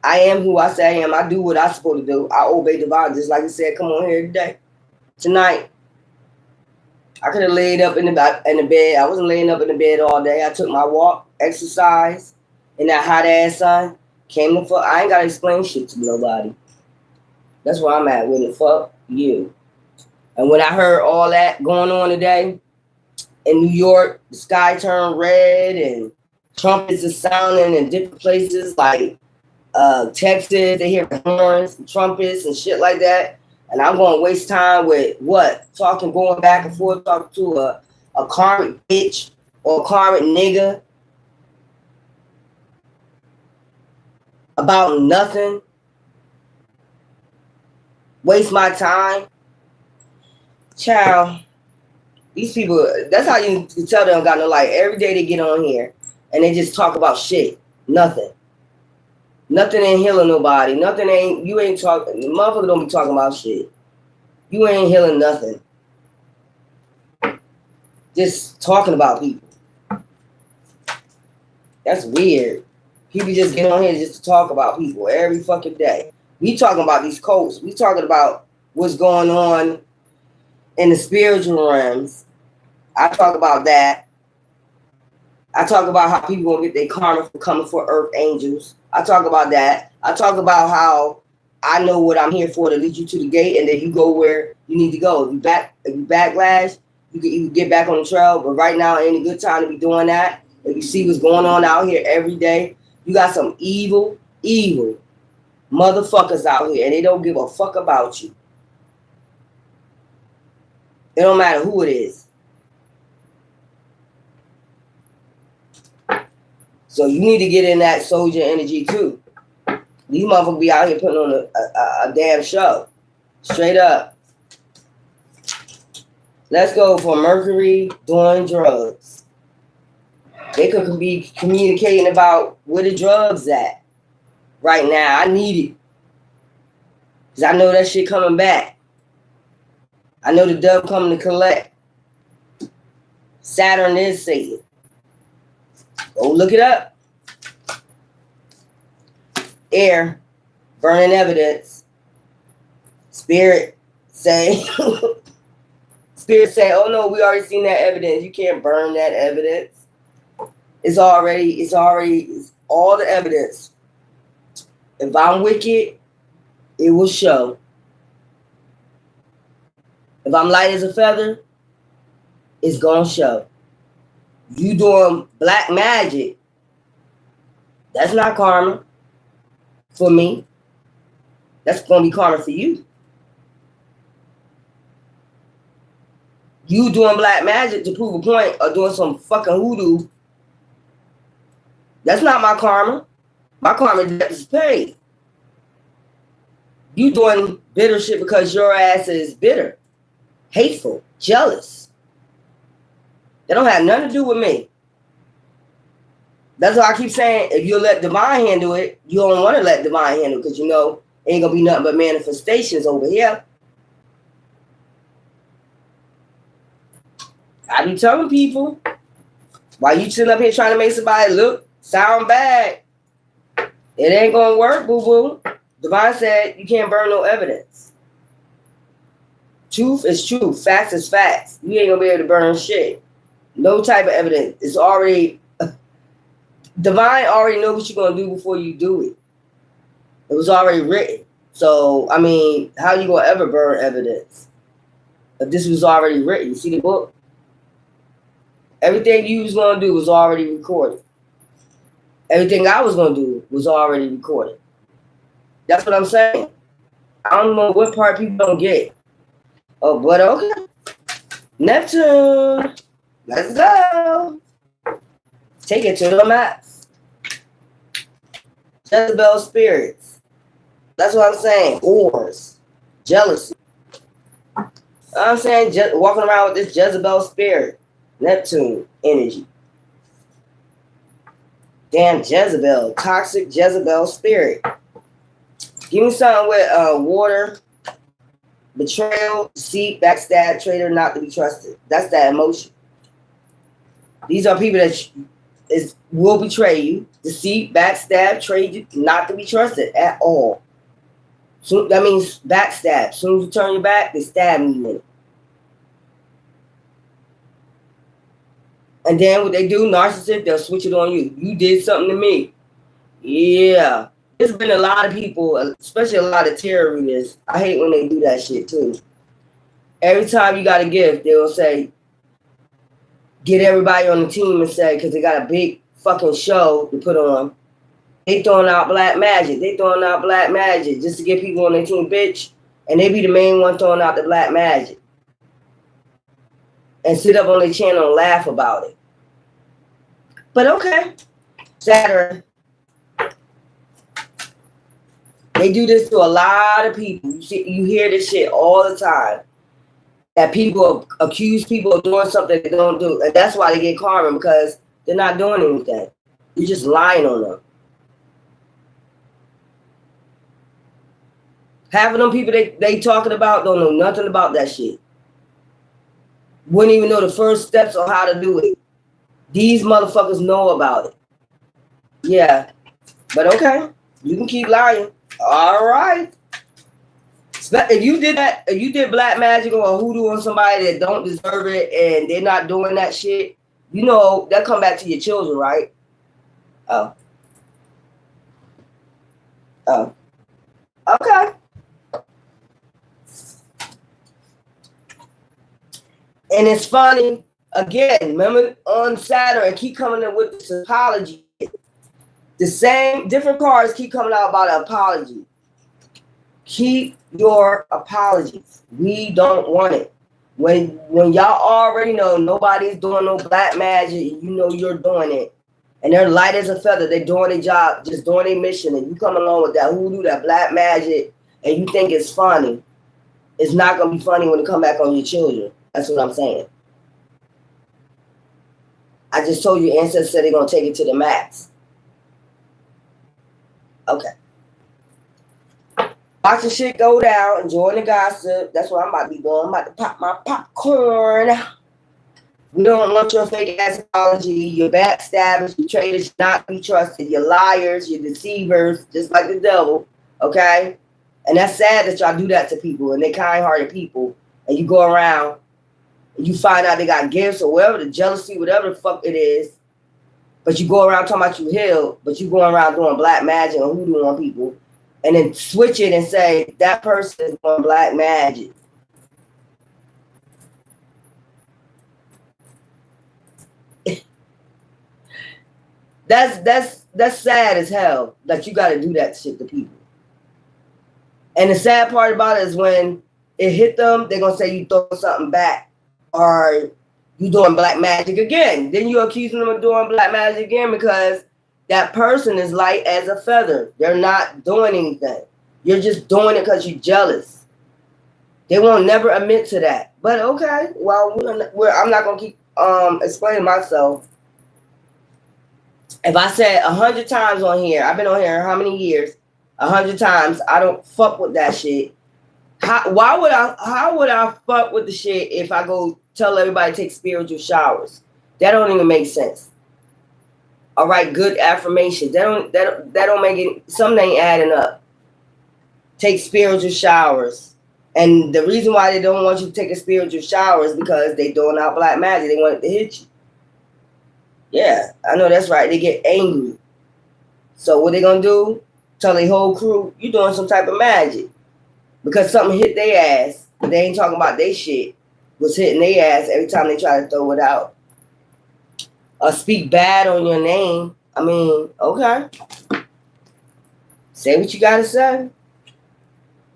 I am who I say I am. I do what I'm supposed to do. I obey divine, just like you said. Come on here today, tonight. I could have laid up in the bed. I wasn't laying up in the bed all day. I took my walk, exercise in that hot ass sun. Came the fuck. I ain't gotta explain shit to nobody. That's where I'm at with the fuck you. And when I heard all that going on today in New York, the sky turned red and trumpets are sounding in different places like Texas. They hear horns and trumpets and shit like that. And I'm going to waste time with what? Going back and forth, talking to a karmic bitch or a karmic nigga about nothing. Waste my time. Child, these people, that's how you can tell they don't got no life. Every day they get on here and they just talk about shit. Nothing. Nothing ain't healing nobody. You ain't talking. The motherfucker don't be talking about shit. You ain't healing nothing. Just talking about people. That's weird. People just get on here just to talk about people every fucking day. We talking about these cults. We talking about what's going on in the spiritual realms. I talk about that. I talk about how people gonna get their karma for coming for earth angels. I talk about that. I talk about how I know what I'm here for to lead you to the gate, and then you go where you need to go. If you backlash, you can get back on the trail. But right now ain't a good time to be doing that. If you see what's going on out here every day, you got some evil motherfuckers out here, and they don't give a fuck about you. It don't matter who it is. So you need to get in that soldier energy too. These motherfuckers be out here putting on a damn show. Straight up. Let's go for Mercury doing drugs. They could be communicating about where the drugs at right now. I need it. Because I know that shit coming back. I know the dove coming to collect. Saturn is Satan. Go look it up. Air, burning evidence. Spirit say, oh no, we already seen that evidence. You can't burn that evidence. It's all the evidence. If I'm wicked, it will show. If I'm light as a feather, it's gonna show. You doing black magic, that's not karma for me. That's gonna be karma for you. You doing black magic to prove a point or doing some fucking hoodoo, that's not my karma. My karma is paid. You doing bitter shit because your ass is bitter, hateful, jealous. They don't have nothing to do with me. That's why I keep saying, if you let divine handle it, you don't want to let divine handle it because you know ain't gonna be nothing but manifestations over here. I be telling people, while you sitting up here trying to make somebody look, sound bad, it ain't gonna work, boo-boo. Divine said you can't burn no evidence. Truth is truth. Facts is facts. You ain't gonna be able to burn shit. No type of evidence. It's already... Divine already know what you're gonna do before you do it. It was already written. So, I mean, how you gonna ever burn evidence if this was already written? You see the book? Everything you was gonna do was already recorded. Everything I was gonna do was already recorded. That's what I'm saying. I don't know what part people don't get. Oh, but okay. Neptune. Let's go. Take it to the max. Jezebel spirits. That's what I'm saying. Wars. Jealousy. I'm saying walking around with this Jezebel spirit. Neptune energy. Damn Jezebel. Toxic Jezebel spirit. Give me something with water, betrayal, deceit, backstab, traitor, not to be trusted. That's that emotion. These are people that will betray you, deceit, backstab, trade you, not to be trusted at all. So that means backstab. As soon as you turn your back, they stab you in it. And then what they do, narcissists, they'll switch it on you. You did something to me. Yeah. There's been a lot of people, especially a lot of terrorists. I hate when they do that shit too. Every time you got a gift, they'll say, get everybody on the team and say, because they got a big fucking show to put on. They throwing out black magic. They throwing out black magic just to get people on their team, bitch. And they be the main one throwing out the black magic. And sit up on their channel and laugh about it. But okay. Saturn. They do this to a lot of people. You hear this shit all the time. That people accuse people of doing something they don't do. And that's why they get karma, because they're not doing anything. You're just lying on them. Half of them people they talking about don't know nothing about that shit. Wouldn't even know the first steps on how to do it. These motherfuckers know about it. Yeah. But okay. You can keep lying. All right. If you did that, if you did black magic or hoodoo on somebody that don't deserve it and they're not doing that shit, you know, that come back to your children, right? Oh. Oh. Okay. And it's funny, again, remember on Saturn, keep coming in with this apology. The same, different cards keep coming out about an apology. Keep your apologies. We don't want it. When y'all already know nobody's doing no black magic, you know you're doing it. And they're light as a feather. They're doing their job, just doing their mission. And you come along with that hoodoo, that black magic, and you think it's funny. It's not going to be funny when it come back on your children. That's what I'm saying. I just told you ancestors said they're going to take it to the max. Okay. Watch the shit go down, enjoying the gossip. That's what I'm about to be doing. I'm about to pop my popcorn. We don't want your fake ass apology. Your backstabbers, your traitors, not be trusted. Your liars, your deceivers, just like the devil. Okay? And that's sad that y'all do that to people, and they kind-hearted people. And you go around and you find out they got gifts or whatever, the jealousy, whatever the fuck it is. But you go around talking about you healed, but you going around doing black magic and hoodoo on people. And then switch it and say that person is doing black magic. That's sad as hell that you got to do that shit to people. And the sad part about it is when it hit them, they're gonna say you throw something back or you doing black magic again. Then you're accusing them of doing black magic again because that person is light as a feather. They're not doing anything. You're just doing it because you're jealous. They won't never admit to that. But okay, well, I'm not gonna keep explaining myself. If I said 100 times on here, I've been on here how many years? 100 times. I don't fuck with that shit. How would I fuck with the shit if I go tell everybody to take spiritual showers? That don't even make sense. All right, good affirmation. That don't make it. Something ain't adding up. Take spiritual showers, and the reason why they don't want you to take a spiritual shower is because they doing out black magic. They want it to hit you. Yeah, I know that's right. They get angry. So what they gonna do? Tell their whole crew you doing some type of magic because something hit their ass, but they ain't talking about their shit. Was hitting their ass every time they try to throw it out. Or speak bad on your name. I mean, okay. Say what you gotta say.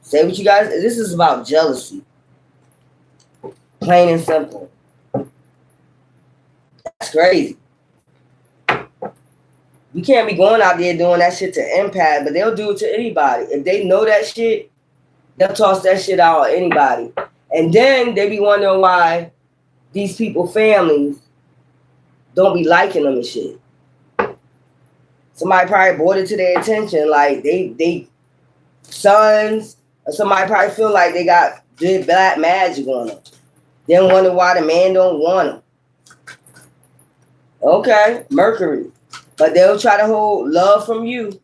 Say what you guys. This is about jealousy. Plain and simple. That's crazy. You can't be going out there doing that shit to empath, but they'll do it to anybody. If they know that shit, they'll toss that shit out on anybody. And then they be wondering why these people families don't be liking them and shit. Somebody probably brought it to their attention, like they sons, or somebody probably feel like they got good black magic on them. Then wonder why the man don't want them. Okay, Mercury. But they'll try to hold love from you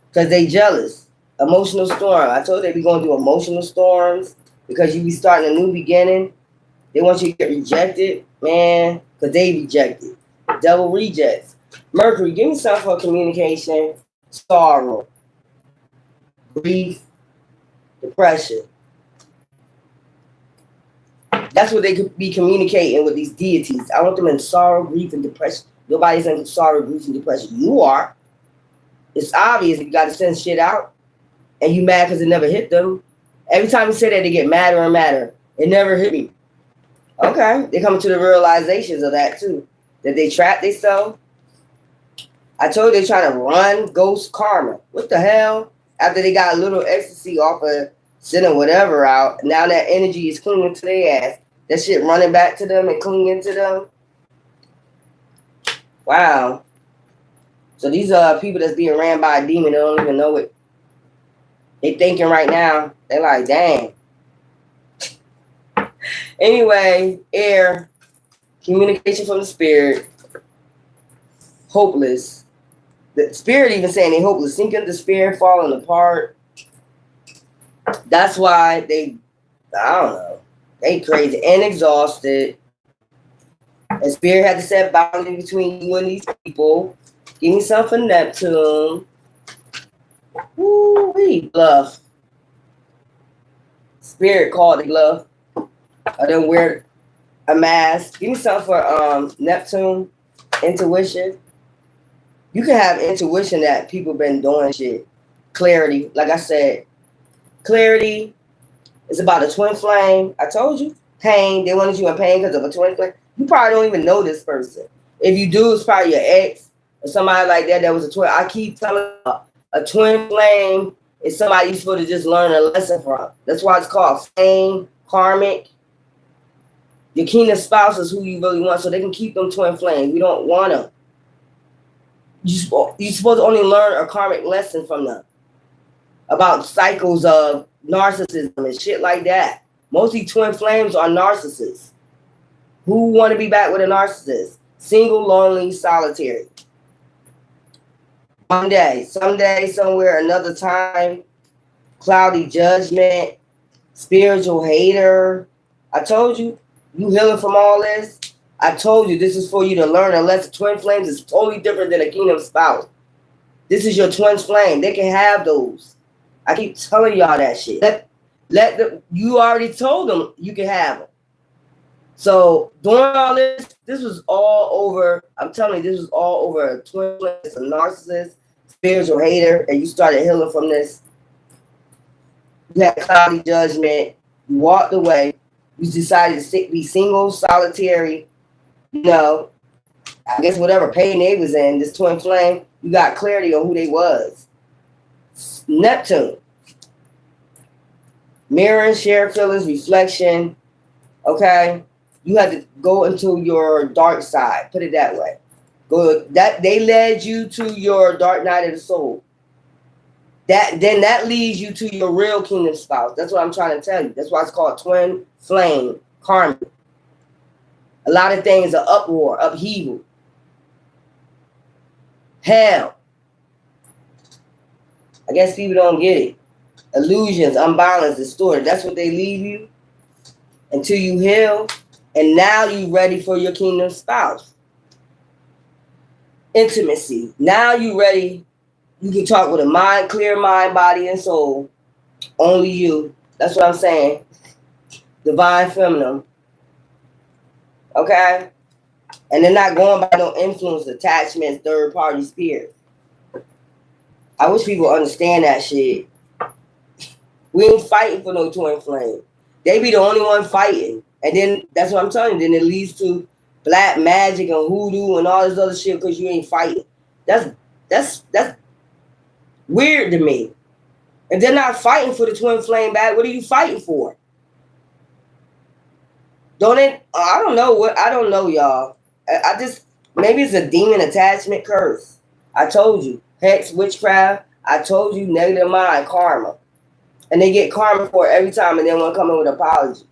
because they jealous. Emotional storm. I told you they be going through emotional storms because you be starting a new beginning. They want you to get rejected. Man, because they rejected. Devil rejects. Mercury, give me something for communication, sorrow, grief, depression. That's what they could be communicating with these deities. I want them in sorrow, grief, and depression. Nobody's in sorrow, grief, and depression. You are. It's obvious you got to send shit out, and you mad because it never hit them. Every time you say that, they get madder and madder. It never hit me. Okay, they come to the realizations of that too. That they trapped themselves. I told you they're trying to run ghost karma. What the hell? After they got a little ecstasy off of sending whatever out, now that energy is clinging to their ass. That shit running back to them and clinging to them. Wow. So these are people that's being ran by a demon. They don't even know it. They thinking right now. They're like, dang. Anyway, air, communication from the spirit, hopeless. The spirit even saying they hopeless, sinking the spirit, falling apart. That's why they, I don't know, they crazy and exhausted. And spirit had to set boundaries between you and these people. Give me some for Neptune. Woo-wee, bluff. Spirit called the bluff. I didn't wear a mask. Give me something for Neptune. Intuition. You can have intuition that people been doing shit. Clarity. Like I said, clarity is about a twin flame. I told you. Pain. They wanted you in pain because of a twin flame. You probably don't even know this person. If you do, it's probably your ex or somebody like that was a twin. I keep telling you, a twin flame is somebody you're supposed to just learn a lesson from. That's why it's called flame, karmic. Your kingdom spouse is who you really want, so they can keep them twin flames. We don't want them. You're supposed to only learn a karmic lesson from them about cycles of narcissism and shit like that. Most of these twin flames are narcissists. Who want to be back with a narcissist? Single, lonely, solitary. One day, someday, somewhere, another time, cloudy judgment, spiritual hater. I told you, you healing from all this. I told you this is for you to learn a lesson. Twin flames is totally different than a kingdom spouse. This is your twin flame. They can have those. I keep telling y'all that shit. You already told them you can have them. So during all this was all over. I'm telling you, this was all over a twin flame. It's a narcissist, spiritual hater, and you started healing from this. You had cloudy judgment. You walked away. You decided to be single, solitary. You know, I guess whatever pain they was in, this twin flame, you got clarity on who they was. Neptune. Mirror, share feelings, reflection. Okay? You had to go into your dark side. Put it that way. They led you to your dark night of the soul. That leads you to your real kingdom spouse. That's what I'm trying to tell you. That's why it's called twin flame karma. A lot of things are uproar, upheaval, hell. I guess people don't get it. Illusions, unbalance, distorted. That's what they leave you until you heal. And now you ready for your kingdom spouse. Intimacy. Now you ready. You can talk with a mind, clear mind, body, and soul. Only you. That's what I'm saying. Divine feminine. Okay? And they're not going by no influence, attachments, third party spirits. I wish people understand that shit. We ain't fighting for no twin flame. They be the only one fighting. And then that's what I'm telling you. Then it leads to black magic and hoodoo and all this other shit because you ain't fighting. That's weird to me. If they're not fighting for the twin flame back, what are you fighting for? Don't it? I don't know what. I don't know, y'all. I just maybe it's a demon attachment curse. I told you, hex, witchcraft. I told you, negative mind, karma, and they get karma for it every time, and they want to come in with an apology.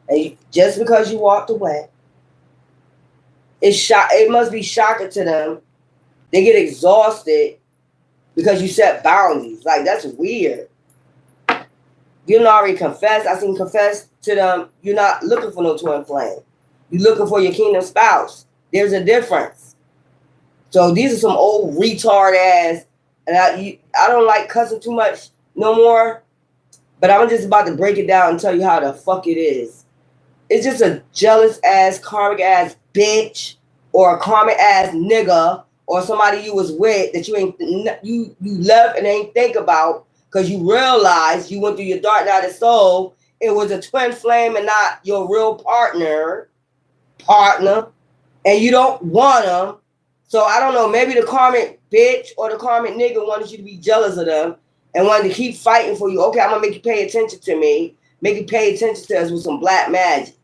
And just because you walked away, it must be shocking to them. They get exhausted because you set boundaries. Like, that's weird. You didn't already confess. I seen confess to them. You're not looking for no twin flame. You're looking for your kingdom spouse. There's a difference. So these are some old retard ass, and I don't like cussing too much no more, but I'm just about to break it down and tell you how the fuck it is. It's just a jealous ass, karmic ass bitch, or a karmic ass nigga, or somebody you was with that you left and ain't think about because you realized you went through your dark night of soul. It was a twin flame and not your real partner, and you don't want them. So I don't know, maybe the karmic bitch or the karmic nigga wanted you to be jealous of them and wanted to keep fighting for you. Okay, I'm gonna make you pay attention to me, make you pay attention to us with some black magic.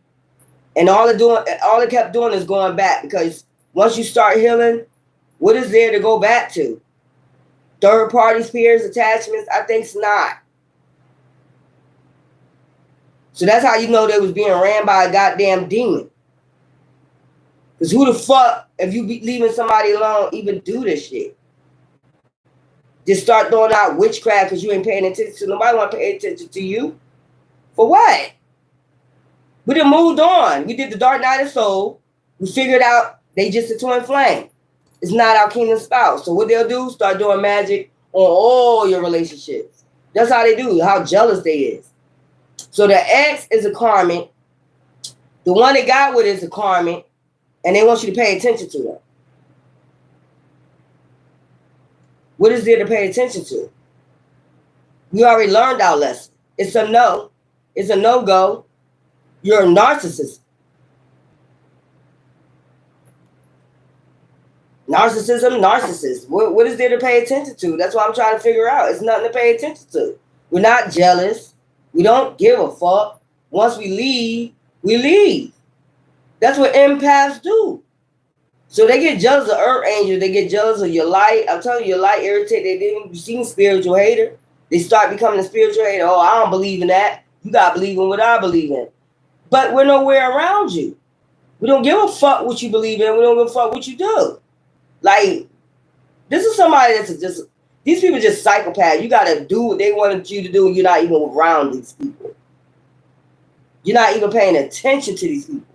And all it kept doing is going back, because once you start healing, what is there to go back to? Third party spirits, attachments? I think it's not. So that's how you know they was being ran by a goddamn demon. Because who the fuck, if you be leaving somebody alone, even do this shit? Just start throwing out witchcraft because you ain't paying attention to nobody. Want to pay attention to you for what? We done moved on. We did the dark night of soul. We figured out they just a twin flame. It's not our kingdom spouse. So what they'll do, start doing magic on all your relationships. That's how they do, how jealous they is. So the ex is a karmic. The one they got with is a karmic. And they want you to pay attention to them. What is there to pay attention to? We already learned our lesson. It's a no. It's a no-go. You're a narcissist. Narcissist. What is there to pay attention to? That's what I'm trying to figure out. It's nothing to pay attention to. We're not jealous. We don't give a fuck. Once we leave, we leave. That's what empaths do. So they get jealous of Earth Angels. They get jealous of your light. I'm telling you, your light irritates. They didn't see spiritual hater. They start becoming a spiritual hater. Oh, I don't believe in that. You got to believe in what I believe in. But we're nowhere around you. We don't give a fuck what you believe in. We don't give a fuck what you do. Like, this is somebody that's just, these people are just psychopaths. You got to do what they wanted you to do, and you're not even around these people. You're not even paying attention to these people.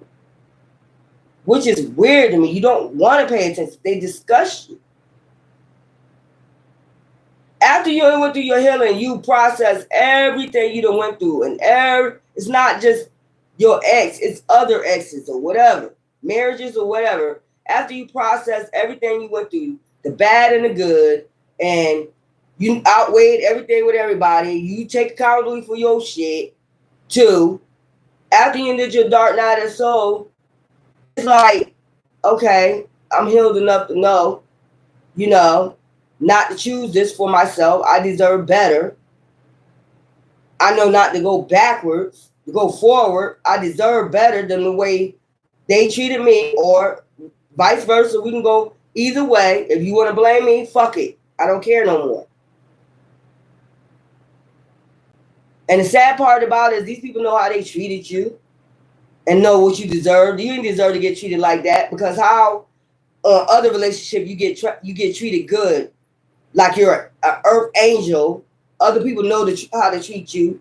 Which is weird to me. You don't want to pay attention. They disgust you. After you went through your healing, you process everything you done went through. And it's not just your ex, it's other exes or whatever, marriages or whatever. After you process everything you went through, the bad and the good, and you outweighed everything with everybody, you take accountability for your shit too. After you did your dark night of soul, it's like, okay, I'm healed enough to know, not to choose this for myself. I deserve better. I know not to go backwards, to go forward. I deserve better than the way they treated me, or vice versa. We can go either way. If you want to blame me, fuck it. I don't care no more. And the sad part about it is these people know how they treated you and know what you deserve. You didn't deserve to get treated like that, because how other relationship you get treated good, like you're an earth angel. Other people know how to treat you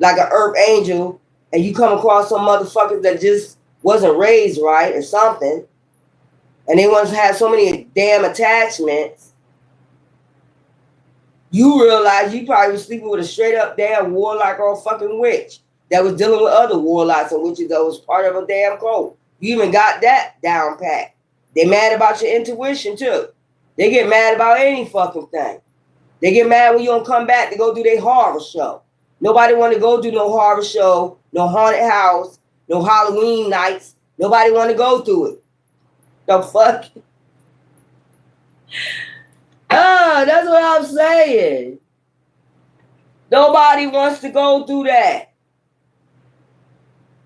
like an earth angel, and you come across some motherfuckers that just wasn't raised right or something, and they once had so many damn attachments. You realize you probably was sleeping with a straight up damn warlock or a fucking witch that was dealing with other warlocks and witches that was part of a damn cult. You even got that down pat. They mad about your intuition too. They get mad about any fucking thing. They get mad when you don't come back to go do their horror show. Nobody want to go do no horror show, no haunted house, no Halloween nights. Nobody want to go through it. The fuck? That's what I'm saying. Nobody wants to go through that.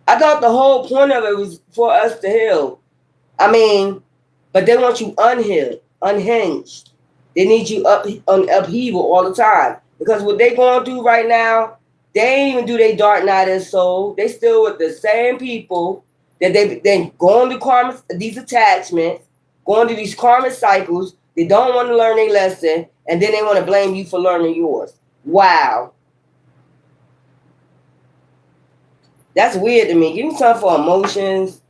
I thought the whole point of it was for us to heal. I mean, but they want you unhealed, unhinged. They need you on upheaval all the time. Because what they going through right now, they ain't even do their dark night of soul. They still with the same people that they going to karma, these attachments, going to these karmic cycles. They don't want to learn their lesson, and then they want to blame you for learning yours. Wow. That's weird to me. Give me something for emotions,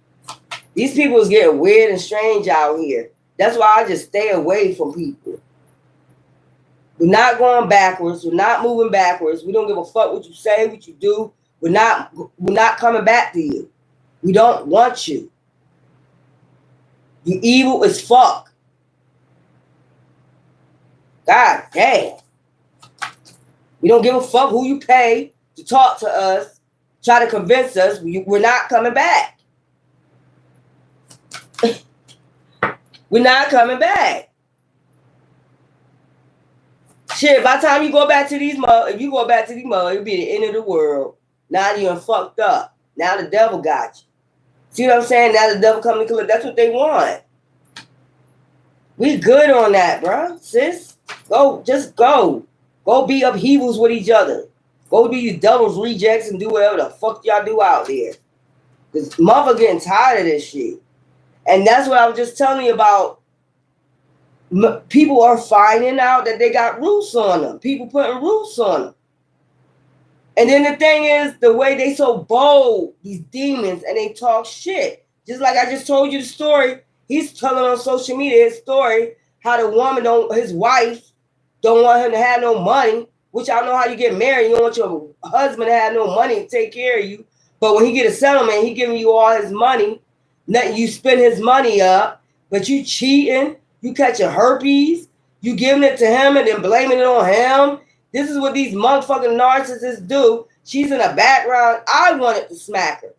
These people is getting weird and strange out here. That's why I just stay away from people. We're not going backwards. We're not moving backwards. We don't give a fuck what you say, what you do. We're not coming back to you. We don't want you. You evil as fuck. God damn. We don't give a fuck who you pay to talk to us, try to convince us we're not coming back. We're not coming back. Shit, by the time you go back to these mud, if you go back to these mud, it'll be the end of the world. Now you're fucked up. Now the devil got you. See what I'm saying? Now the devil coming to collect. That's what they want. We good on that, bro. Sis. Go, just go. Go be upheavals with each other. Go be you devil's rejects and do whatever the fuck y'all do out there. Because mother getting tired of this shit. And that's what I was just telling you about. People are finding out that they got roots on them. People putting roots on them. And then the thing is, the way they so bold, these demons, and they talk shit. Just like I just told you the story. He's telling on social media his story, how the woman his wife don't want him to have no money, which I know how you get married. You don't want your husband to have no money to take care of you. But when he get a settlement, he giving you all his money. You spend his money up, but you cheating, you catching herpes, you giving it to him and then blaming it on him. This is what these motherfucking narcissists do. She's in the background. I wanted to smack her.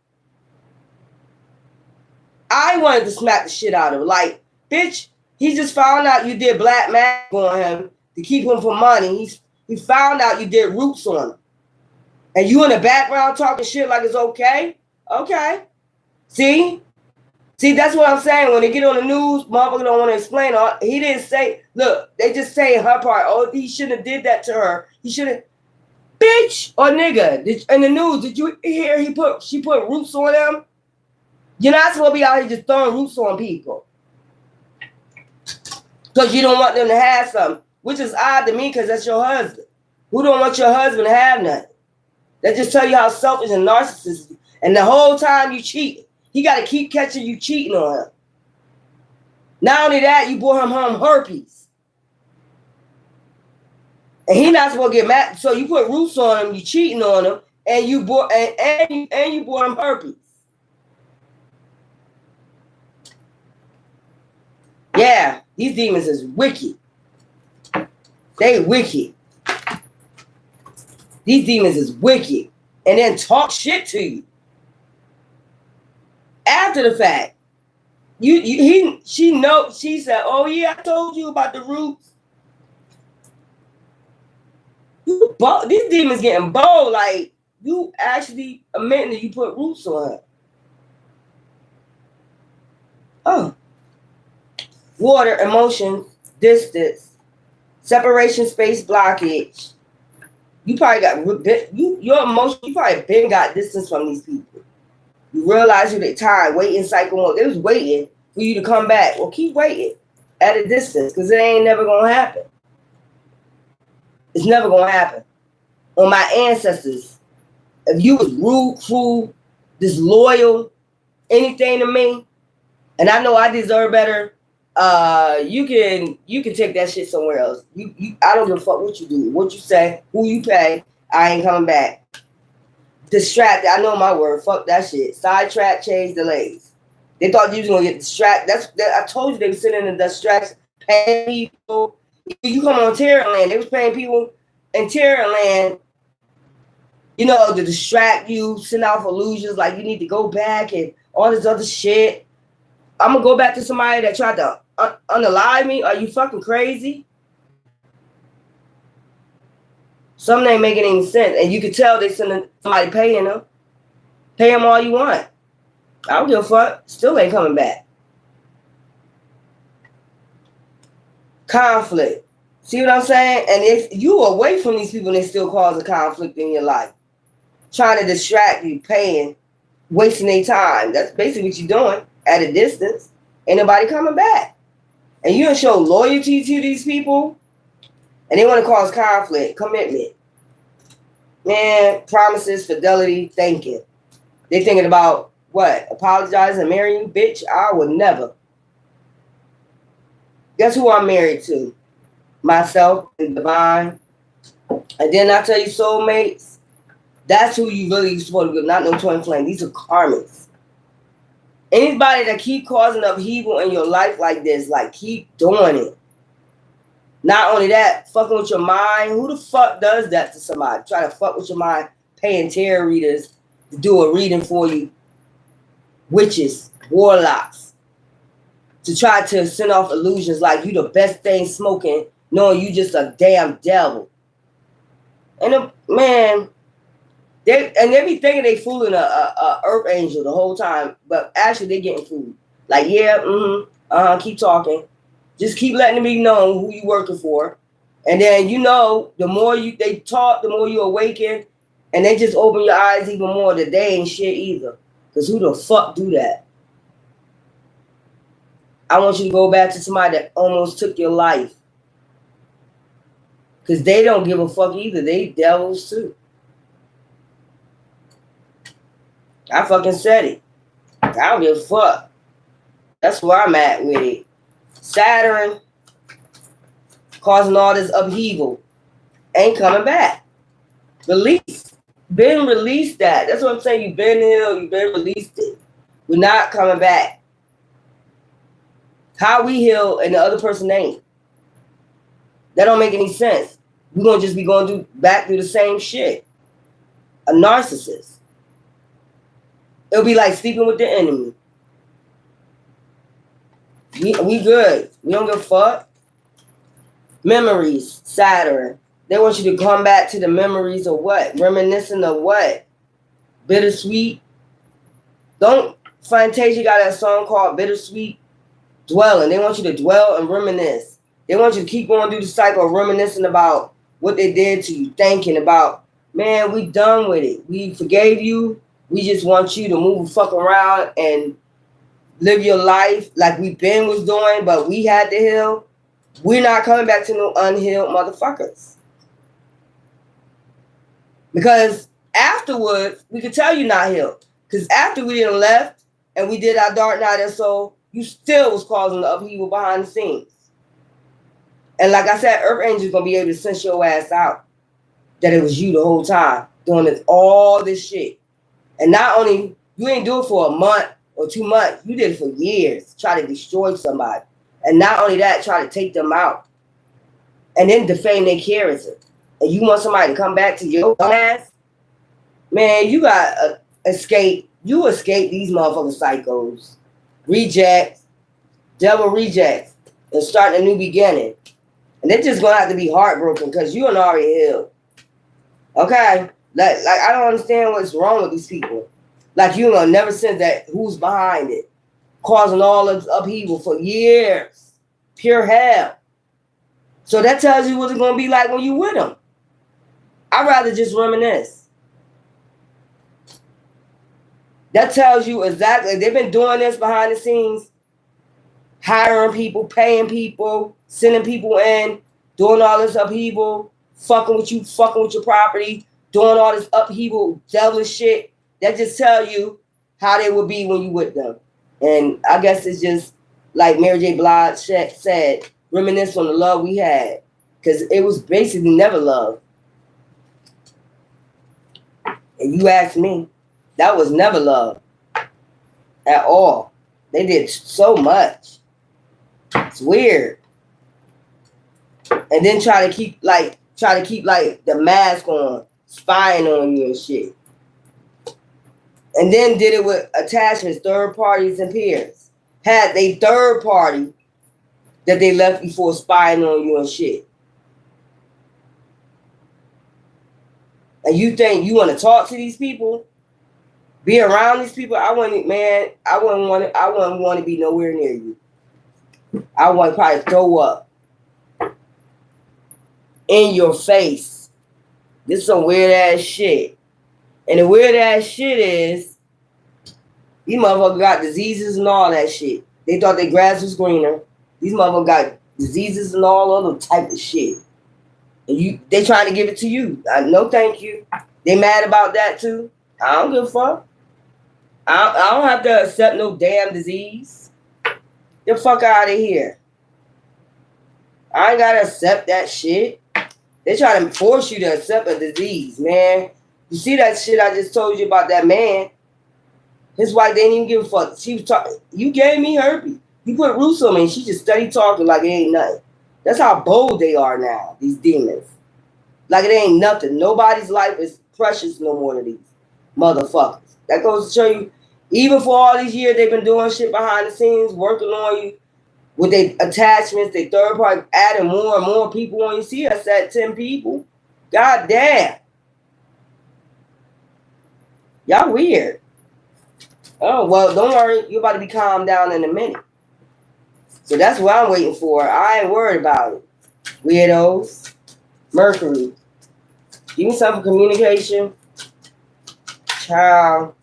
I wanted to smack the shit out of her. Like, bitch, he just found out you did black magic on him to keep him for money. He found out you did roots on him. And you in the background talking shit like it's okay? Okay. See? See, that's what I'm saying. When they get on the news, motherfucker don't want to explain. He didn't say, look, they just say her part. Oh, he shouldn't have did that to her. He shouldn't. Bitch or nigga, in the news, did you hear she put roots on them? You're not supposed to be out here just throwing roots on people. Because you don't want them to have something. Which is odd to me because that's your husband. Who don't want your husband to have nothing? That just tell you how selfish and narcissistic. And the whole time you cheat. He got to keep catching you cheating on him. Not only that, you brought him home herpes. And he not supposed to get mad. So you put roots on him, you cheating on him, and you brought him herpes. Yeah, these demons is wicked. They wicked. These demons is wicked. And then talk shit to you. After the fact, she said, oh yeah, I told you about the roots. These demons getting bold, like you actually admitting that you put roots on her. Oh. Water, emotion, distance, separation, space, blockage. You probably got your emotion, you probably been got distance from these people. You realize you the time, waiting cycle mode. They was waiting for you to come back. Well, keep waiting at a distance because it ain't never going to happen. It's never going to happen. On my ancestors, if you was rude, cruel, disloyal, anything to me, and I know I deserve better, you can take that shit somewhere else. I don't give a fuck what you do, what you say, who you pay. I ain't coming back. Distracted. I know my word. Fuck that shit. Sidetrack, change, delays. They thought you was gonna get distracted. I told you they were sitting in the distraction, paying people. You come on Terrorland. They was paying people in Terrorland, to distract you, send out illusions like you need to go back and all this other shit. I'm gonna go back to somebody that tried to unalive me. Are you fucking crazy? Something ain't making any sense. And you could tell they sending somebody paying them. Pay them all you want. I don't give a fuck. Still ain't coming back. Conflict. See what I'm saying? And if you away from these people, they still cause a conflict in your life. Trying to distract you, paying, wasting their time. That's basically what you're doing at a distance. Ain't nobody coming back. And you don't show loyalty to these people. And they want to cause conflict, commitment. Man, promises, fidelity, thinking. They're thinking about what? Apologize and marry you? Bitch, I would never. Guess who I'm married to? Myself and divine. And then I tell you, soulmates, that's who you really supposed to be, not no twin flame. These are karmas. Anybody that keep causing upheaval in your life like this, like keep doing it. Not only that, fucking with your mind. Who the fuck does that to somebody? Try to fuck with your mind, paying tarot readers to do a reading for you. Witches, warlocks. To try to send off illusions like you the best thing smoking, knowing you just a damn devil. And man, they be thinking they fooling a earth angel the whole time, but actually they getting fooled. Like, yeah, keep talking. Just keep letting it be known who you working for. And then, the more they talk, the more you awaken. And they just open your eyes even more that they ain't shit either. Because who the fuck do that? I want you to go back to somebody that almost took your life. Because they don't give a fuck either. They devils too. I fucking said it. I don't give a fuck. That's where I'm at with it. Saturn causing all this upheaval ain't coming back. Release. Been released that. That's what I'm saying. You've been healed. You've been released it. We're not coming back. How we heal and the other person ain't. That don't make any sense. We're going to just be going back through the same shit. A narcissist. It'll be like sleeping with the enemy. We good. We don't give a fuck. Memories, Saturn. They want you to come back to the memories of what? Reminiscing of what? Bittersweet. Don't Fantasia got that song called Bittersweet Dwelling. They want you to dwell and reminisce. They want you to keep going through the cycle of reminiscing about what they did to you, thinking about, man, we done with it. We forgave you. We just want you to move the fuck around and live your life like we been was doing, but we had to heal. We're not coming back to no unhealed motherfuckers. Because afterwards, we could tell you not healed. Because after we done left and we did our dark night and soul, you still was causing the upheaval behind the scenes. And like I said, Earth Angel's going to be able to sense your ass out that it was you the whole time doing all this shit. And not only, you ain't do it for a month or 2 months, you did it for years, try to destroy somebody. And not only that, try to take them out. And then defame their character. And you want somebody to come back to your ass? Man, you got to escape. You escape these motherfucking psychos. Rejects. Devil rejects. And start a new beginning. And they're just going to have to be heartbroken because you already healed. Okay? Like I don't understand what's wrong with these people. Like you gonna never sense that who's behind it. Causing all this upheaval for years. Pure hell. So that tells you what it's going to be like when you with them. I'd rather just reminisce. That tells you exactly. They've been doing this behind the scenes. Hiring people, paying people, sending people in, doing all this upheaval, fucking with you, fucking with your property, doing all this upheaval, devilish shit. That just tell you how they would be when you with them. And I guess it's just like Mary J. Blige said, reminisce on the love we had. Because it was basically never love. And you ask me, that was never love. At all. They did so much. It's weird. And then try to keep the mask on, spying on you and shit. And then did it with attachments, third parties and peers. Had they third party that they left before spying on you and shit. And you think you want to talk to these people? Be around these people? I wouldn't want to be nowhere near you. I want to probably throw up in your face. This is some weird ass shit. And the weird ass shit is these motherfuckers got diseases and all that shit. They thought their grass was greener. These motherfuckers got diseases and all other type of shit. And they trying to give it to you. No thank you. They mad about that too. I don't give a fuck. I don't have to accept no damn disease. Get the fuck out of here. I ain't gotta accept that shit. They try to force you to accept a disease, man. You see that shit I just told you about that man? His wife didn't even give a fuck. She was talking. You gave me herpes. You put roots on me. And she just steady talking like it ain't nothing. That's how bold they are now. These demons, like it ain't nothing. Nobody's life is precious no more to these motherfuckers. That goes to show you, even for all these years they've been doing shit behind the scenes, working on you with their attachments, their third party, adding more and more people on you. See us at 10 people. God damn. Y'all weird. Oh, well, don't worry. You're about to be calmed down in a minute. So that's what I'm waiting for. I ain't worried about it. Weirdos. Mercury. Give me some for communication. Child.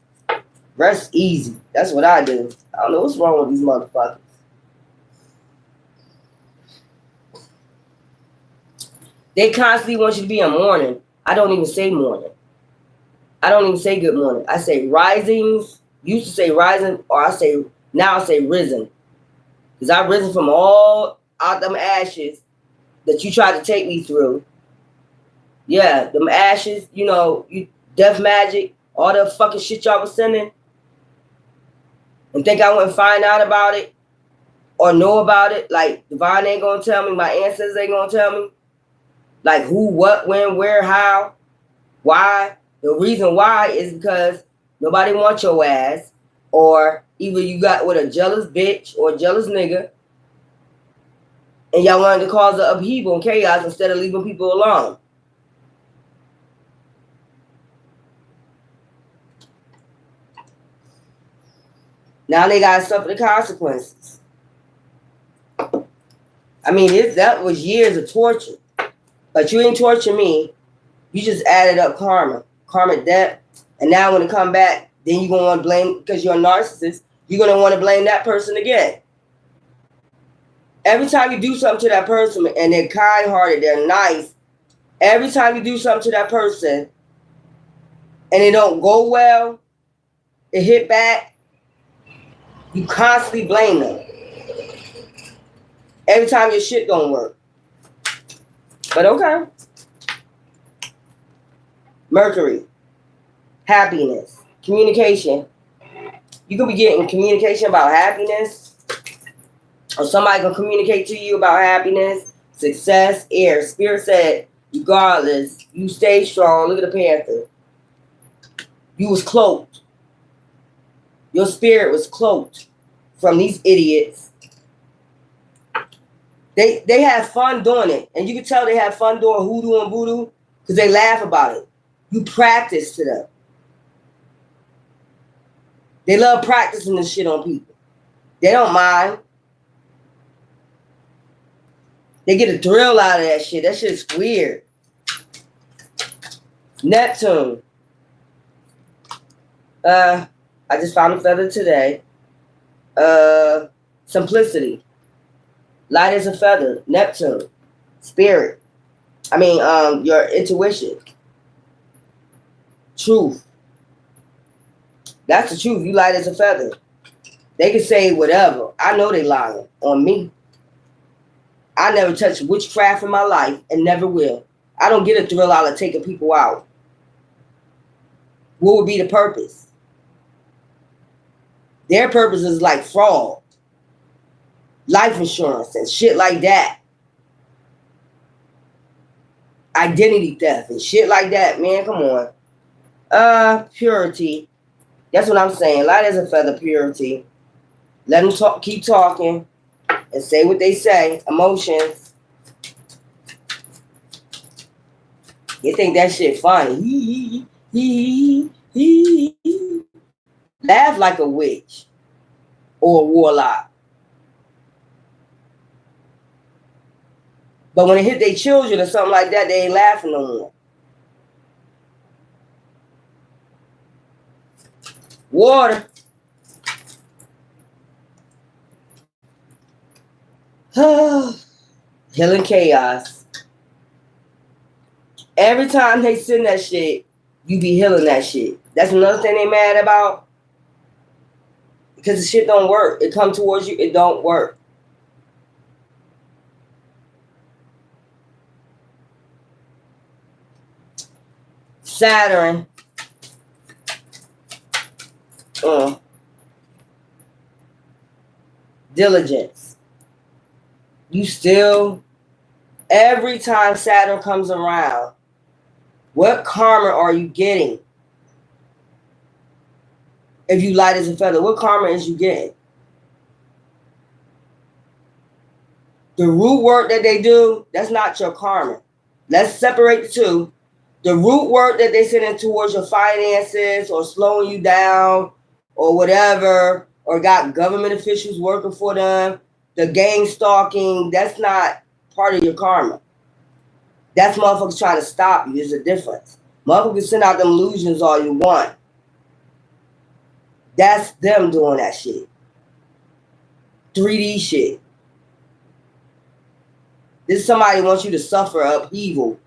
Rest easy. That's what I do. I don't know what's wrong with these motherfuckers. They constantly want you to be in mourning. I don't even say morning. I don't even say good morning. I say risings. Used to say rising, or now I say risen. Because I've risen from all out them ashes that you tried to take me through. Yeah, them ashes, you death magic, all the fucking shit y'all was sending. And think I wouldn't find out about it or know about it. Like Divine ain't gonna tell me, my ancestors ain't gonna tell me. Like who, what, when, where, how, why. The reason why is because nobody wants your ass, or either you got with a jealous bitch or a jealous nigga, and y'all wanted to cause the upheaval and chaos instead of leaving people alone. Now they gotta suffer the consequences. I mean, that was years of torture. But you ain't torture me. You just added up karmic debt. And now when it come back, then you're going to want to blame, because you're a narcissist, you're going to want to blame that person again. Every time you do something to that person, and they're kind-hearted, they're nice, every time you do something to that person, and it don't go well, it hit back, you constantly blame them. Every time your shit don't work. But okay. Mercury. Happiness. Communication. You could be getting communication about happiness. Or somebody can communicate to you about happiness, success, air. Spirit said, regardless, you stay strong. Look at the Panther. You was cloaked. Your spirit was cloaked from these idiots. They have fun doing it. And you can tell they have fun doing hoodoo and voodoo because they laugh about it. You practice to them. They love practicing this shit on people. They don't mind. They get a thrill out of that shit. That shit's weird. Neptune. I just found a feather today. Simplicity. Light as a feather. Neptune. Spirit. Your intuition. Truth. That's the truth. You light as a feather. They can say whatever. I know they lying on me. I never touched witchcraft in my life and never will. I don't get a thrill out of taking people out. What would be the purpose? Their purpose is like fraud, life insurance, and shit like that. Identity theft and shit like that, man. Come on. Purity. That's what I'm saying. Light as a feather, purity. Let them talk, keep talking, and say what they say. Emotions. You think that shit funny. Laugh like a witch or a warlock. But when it hit their children or something like that, they ain't laughing no more. Water. Healing chaos. Every time they send that shit, you be healing that shit. That's another thing they mad about. Because the shit don't work. It come towards you, it don't work. Saturn. Diligence. You still, every time Saturn comes around, what karma are you getting? If you light as a feather, what karma is you getting? The root work that they do, that's not your karma. Let's separate the two. The root work that they send in towards your finances or slowing you down or whatever, or got government officials working for them, the gang stalking, that's not part of your karma. That's motherfuckers trying to stop you. There's a difference. Motherfuckers send out them illusions all you want. That's them doing that shit. 3D shit. This is somebody who wants you to suffer upheaval.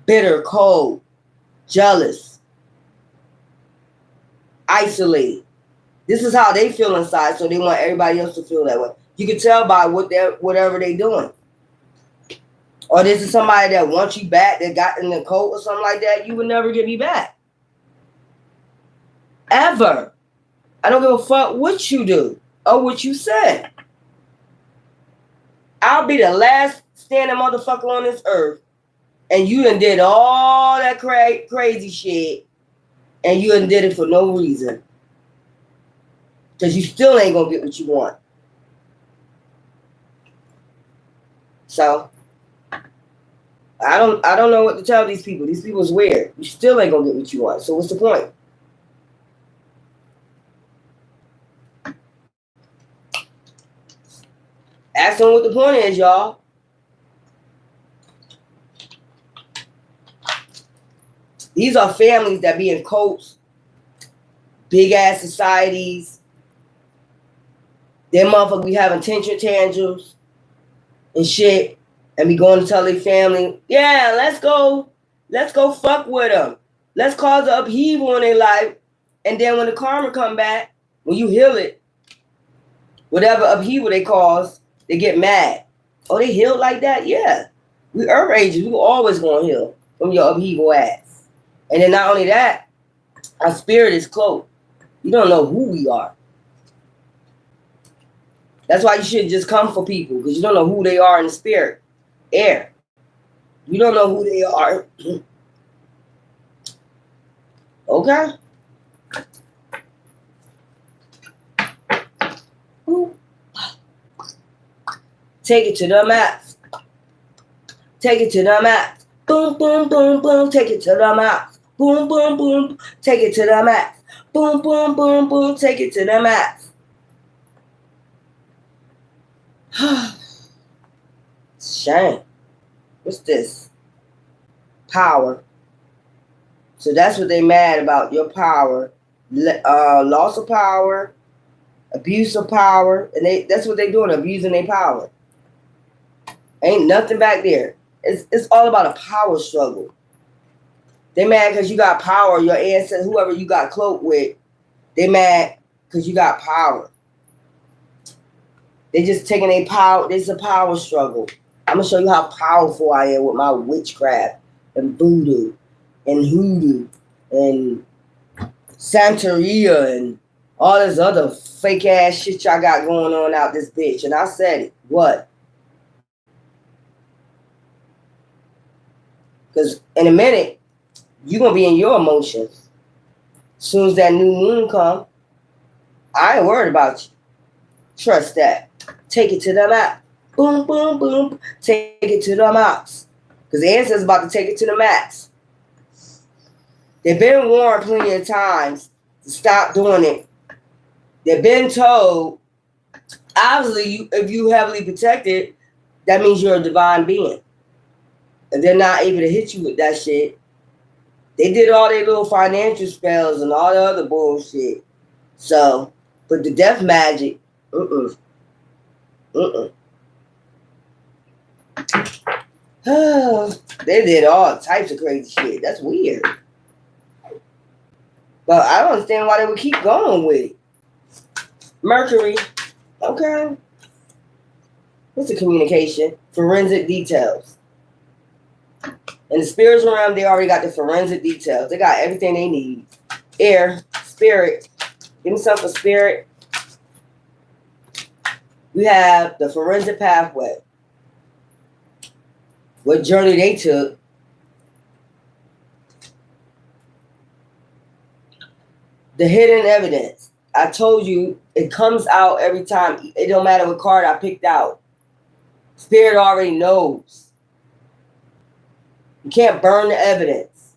Bitter, cold, jealous, isolated. This is how they feel inside, so they want everybody else to feel that way. You can tell by whatever they're doing. Or this is somebody that wants you back, that got in the cult or something like that. You would never get me back. Ever. I don't give a fuck what you do or what you said. I'll be the last standing motherfucker on this earth, and you done did all that crazy shit, and you done did it for no reason. Because you still ain't gonna get what you want. So I don't know what to tell these people. These people is weird. You still ain't gonna get what you want. So what's the point? Ask them what the point is, y'all. These are families that be in cults, big ass societies. Them motherfuckers be having tension tantrums and shit, and be going to tell their family, yeah, let's go fuck with them. Let's cause an upheaval in their life, and then when the karma come back, when you heal it, whatever upheaval they cause, they get mad. Oh, they healed like that? Yeah. We Earth Angels, we always gonna heal from your upheaval ass. And then not only that, our spirit is cloaked. You don't know who we are. That's why you shouldn't just come for people, because you don't know who they are in the spirit. Air. You don't know who they are. Okay? Take it to the max. Take it to the max. Boom, boom, boom, boom. Take it to the max. Boom, boom, boom. Take it to the max. Boom, boom, boom, boom. Take it to the max. Shame. What's this? Power. So that's what they mad about, your power. Loss of power, abuse of power, and that's what they doing, abusing their power. Ain't nothing back there. It's all about a power struggle. They mad because you got power. Your ancestors, whoever you got cloaked with, they mad because you got power. They just taking a power. It's a power struggle. I'm gonna show you how powerful I am with my witchcraft and voodoo and hoodoo and Santeria and all this other fake ass shit y'all got going on out this bitch. And I said it. What? Because in a minute, you're going to be in your emotions. As soon as that new moon come, I ain't worried about you. Trust that. Take it to the max. Boom, boom, boom. Take it to the max. Because the ancestors about to take it to the max. They've been warned plenty of times to stop doing it. They've been told, obviously, if you heavily protected, that means you're a divine being. And they're not able to hit you with that shit. They did all their little financial spells and all the other bullshit. So, but the death magic, they did all types of crazy shit. That's weird. But I don't understand why they would keep going with it. Mercury. Okay. What's the communication? Forensic details. In the spiritual realm, they already got the forensic details. They got everything they need. Air, spirit. Give me something for spirit. We have the forensic pathway. What journey they took. The hidden evidence. I told you it comes out every time. It don't matter what card I picked out. Spirit already knows. You can't burn the evidence.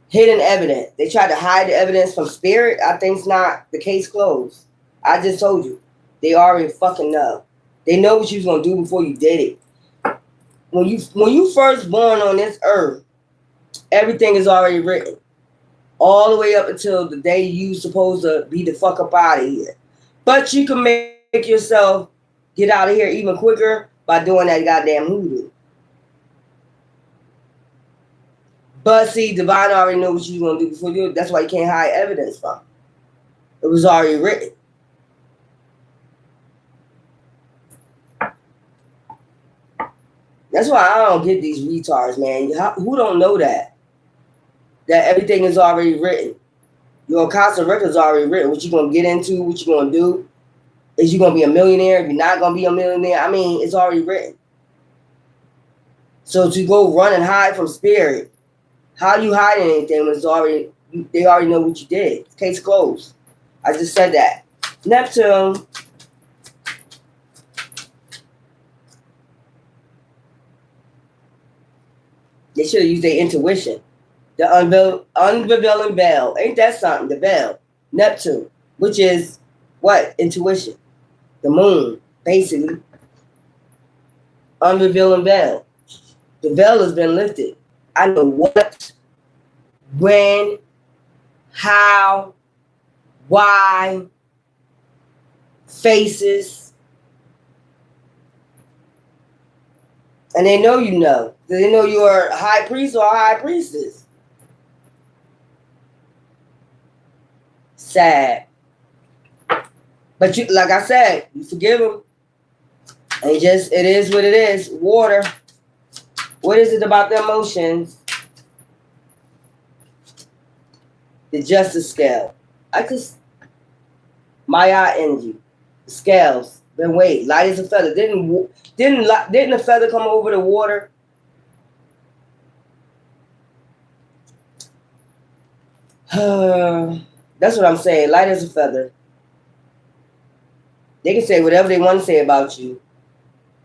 Hidden evidence. They tried to hide the evidence from spirit. I think it's not the case closed. I just told you. They already fucking know. They know what you was gonna do before you did it. When you first born on this earth, everything is already written. All the way up until the day you supposed to be the fuck up out of here. But you can make yourself get out of here even quicker by doing that goddamn hoodoo. But see, divine already know what you was gonna do before you. That's why you can't hide evidence from. It was already written. That's why I don't get these retards, man. Who don't know that? That everything is already written. Your Akasha record is already written. What you gonna get into? What you gonna do? Is you gonna be a millionaire? If you're not gonna be a millionaire, I mean, it's already written. So to go run and hide from spirit, how you hiding anything when it's already? They already know what you did. Case closed. I just said that. Neptune. They should have used their intuition. The unveiling veil. Ain't that something? The veil. Neptune. Which is what? Intuition. The moon, basically. Unrevealing veil. The veil has been lifted. I know what, when, how, why, faces. And they know you know. They know you're a high priest or a high priestess. Sad. But you, like I said, you forgive them. And it is what it is. Water. What is it about the emotions? The justice scale. Maya energy. The scales. Then wait, light as a feather. Didn't the feather come over the water? That's what I'm saying. Light as a feather. They can say whatever they want to say about you.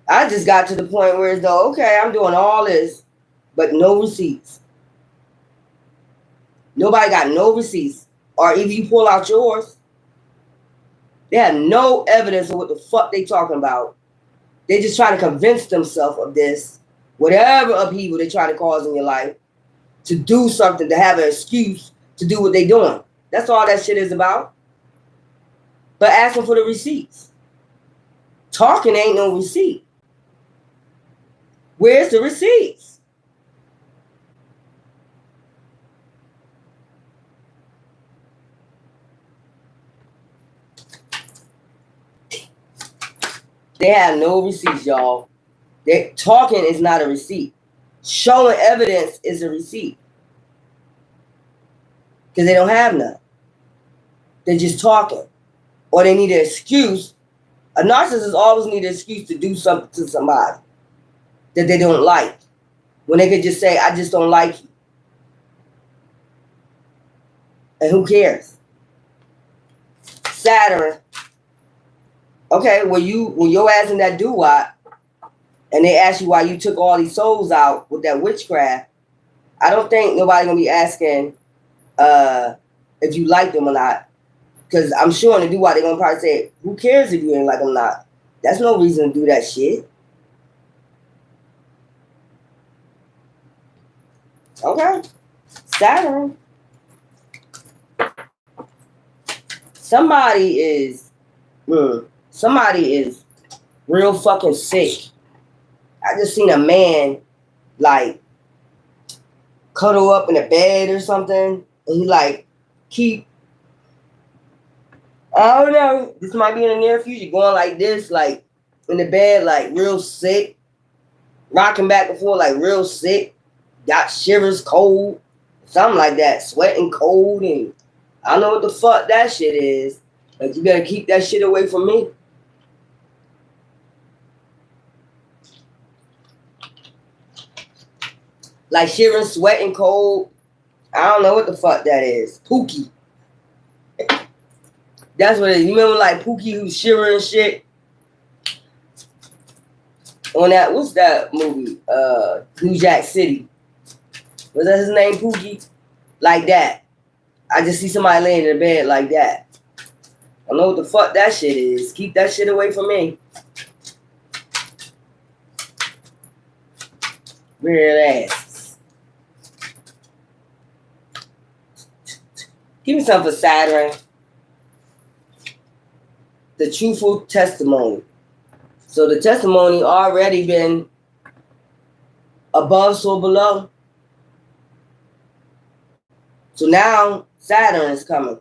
I just got to the point where it's though, okay, I'm doing all this, but no receipts. Nobody got no receipts. Or if you pull out yours, they have no evidence of what the fuck they talking about. They just try to convince themselves of this, whatever upheaval they try to cause in your life, to do something, to have an excuse to do what they doing. That's all that shit is about. But asking for the receipts. Talking ain't no receipt. Where's the receipts? They have no receipts, y'all. Talking is not a receipt. Showing evidence is a receipt. Because they don't have none. They're just talking. Or they need an excuse. A narcissist always need an excuse to do something to somebody that they don't like. When they could just say, I just don't like you. And who cares? Saturn. Okay, when your ass in that doo-wop, and they ask you why you took all these souls out with that witchcraft, I don't think nobody's gonna be asking if you like them or not. Because I'm sure in the doo-wop, they're gonna probably say, who cares if you ain't like them or not? That's no reason to do that shit. Okay. Saturn. Somebody is real fucking sick. I just seen a man like cuddle up in a bed or something, And he like keep, I don't know, this might be in the near future, going like this, like in the bed, like real sick, rocking back and forth, like real sick, got shivers, cold, something like that, sweating cold, and I don't know what the fuck that shit is, but you better keep that shit away from me. Like shivering, sweating, cold. I don't know what the fuck that is. Pookie. That's what it is. You remember like Pookie who's shivering and shit? On that, what's that movie? New Jack City. Was that his name, Pookie? Like that. I just see somebody laying in the bed like that. I don't know what the fuck that shit is. Keep that shit away from me. Weird ass. Give me something for Saturn. The truthful testimony. So the testimony already been above, so below. So now Saturn is coming.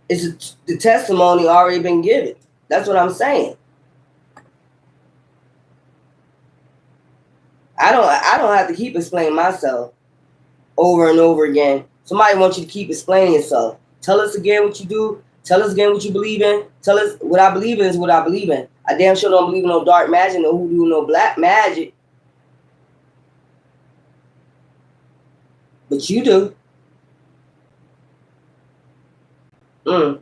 The testimony already been given. That's what I'm saying. I don't have to keep explaining myself over and over again. Somebody wants you to keep explaining yourself. Tell us again what you do. Tell us again what you believe in. Tell us what I believe in is what I believe in. I damn sure don't believe in no dark magic, no hoodoo, no black magic. But you do. The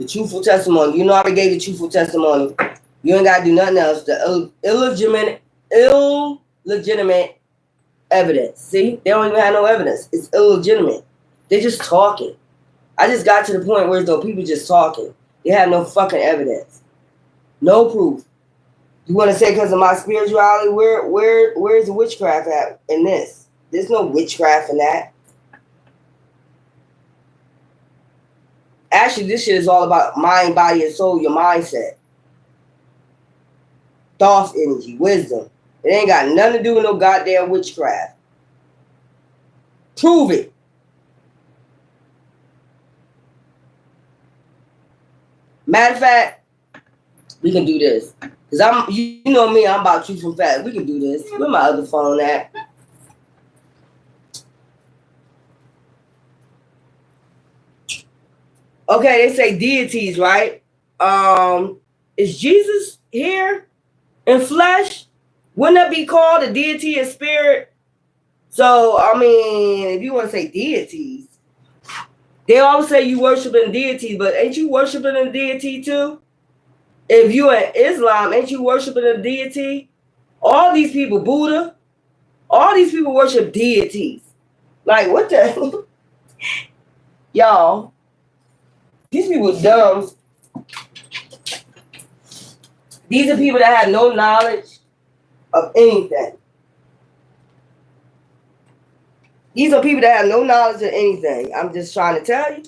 truthful testimony. You know I already gave the truthful testimony. You ain't got to do nothing else. The illegitimate evidence. See? They don't even have no evidence. It's illegitimate. They're just talking. I just got to the point where though people just talking. They have no fucking evidence. No proof. You want to say because of my spirituality? Where's the witchcraft at in this? There's no witchcraft in that. Actually, this shit is all about mind, body, and soul, your mindset. Thought energy, wisdom. It ain't got nothing to do with no goddamn witchcraft. Prove it. Matter of fact, we can do this. Because you know me, I'm about truth and fact. We can do this. Where my other phone at? Okay, they say deities, right? Is Jesus here in flesh? Wouldn't that be called a deity in spirit? So, I mean, if you want to say deities, they always say you worshiping deities, but ain't you worshiping a deity too? If you in Islam, ain't you worshiping a deity? All these people, Buddha, all these people worship deities. Like, what the? Y'all, these people dumb. These are people that have no knowledge of anything. These are people that have no knowledge of anything. I'm just trying to tell you.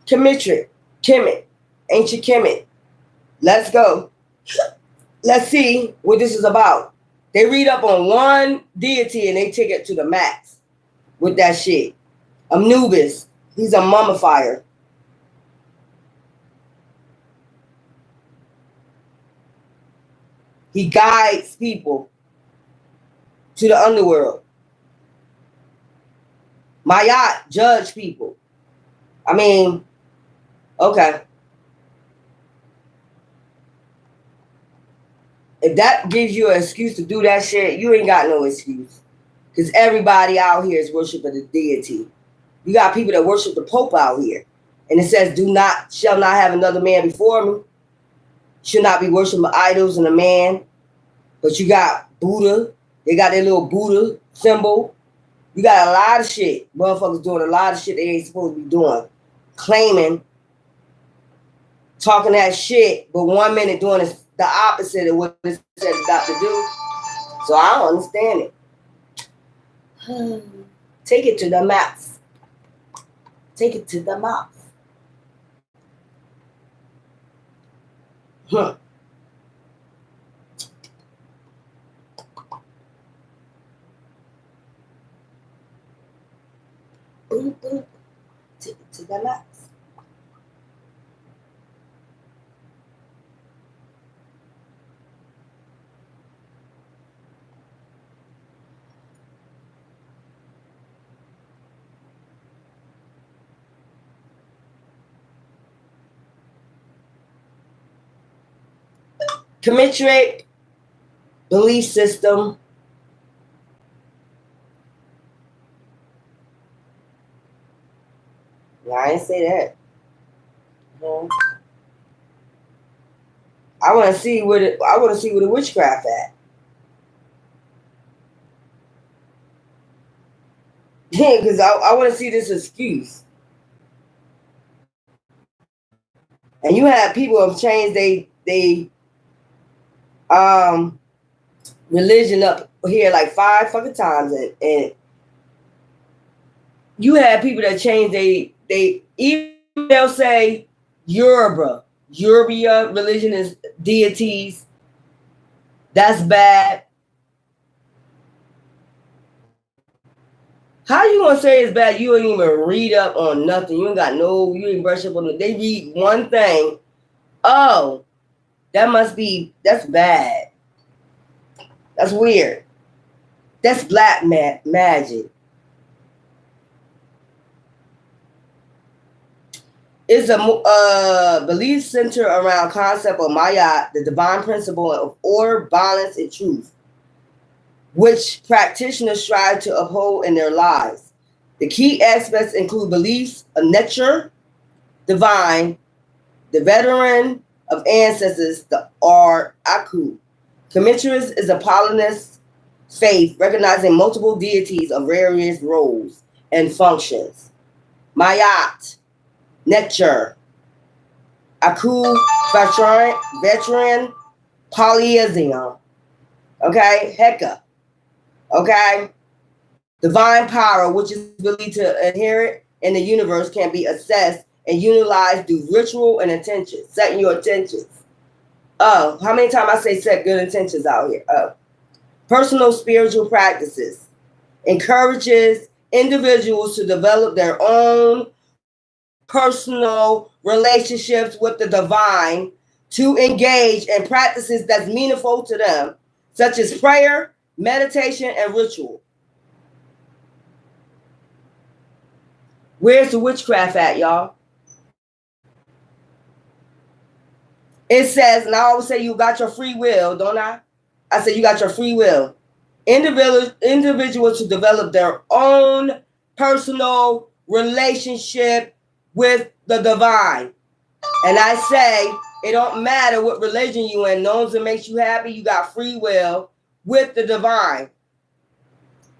Kemet, ancient Kemet. Let's go. Let's see what this is about. They read up on one deity and they take it to the max with that shit. Anubis, he's a mummifier. He guides people to the underworld. Mayat, judge people. I mean, okay. If that gives you an excuse to do that shit, you ain't got no excuse. Because everybody out here is worshiping the deity. You got people that worship the Pope out here. And it says, shall not have another man before me. Should not be worshiping idols and a man. But you got Buddha. They got their little Buddha symbol. You got a lot of shit. Motherfuckers doing a lot of shit they ain't supposed to be doing. Claiming, talking that shit, but 1 minute doing the opposite of what it said it's got to do. So I don't understand it. Take it to the max. Take it to the max. magic that matters. Commit belief system. No, I didn't say that. No. I want to see where the witchcraft at. Because I want to see this excuse. And you have people who have changed they religion up here like 5 fucking times, and you have people that change they even they'll say Yoruba religion is deities. That's bad. How you gonna say it's bad? You ain't even read up on nothing. You ain't brush up on it. They read one thing. Oh, that's bad. That's weird. That's black magic. It's a belief center around concept of Maya, the divine principle of order, balance, and truth, which practitioners strive to uphold in their lives. The key aspects include beliefs of nature, divine, the veteran of ancestors, the Aku. Kemetris is a polytheist faith recognizing multiple deities of various roles and functions. Mayat, nature. Aku, veteran, polytheism. Okay, Heka. Okay, divine power, which is believed to inherit in the universe, can be assessed and utilized through ritual and intentions, setting your intentions. Oh, how many times I say set good intentions out here? Oh, personal spiritual practices encourages individuals to develop their own personal relationships with the divine, to engage in practices that's meaningful to them, such as prayer, meditation, and ritual. Where's the witchcraft at, y'all? It says, and I always say you got your free will, don't I? I say you got your free will. Individuals to develop their own personal relationship with the divine. And I say, it don't matter what religion you in, knows that makes you happy, you got free will with the divine.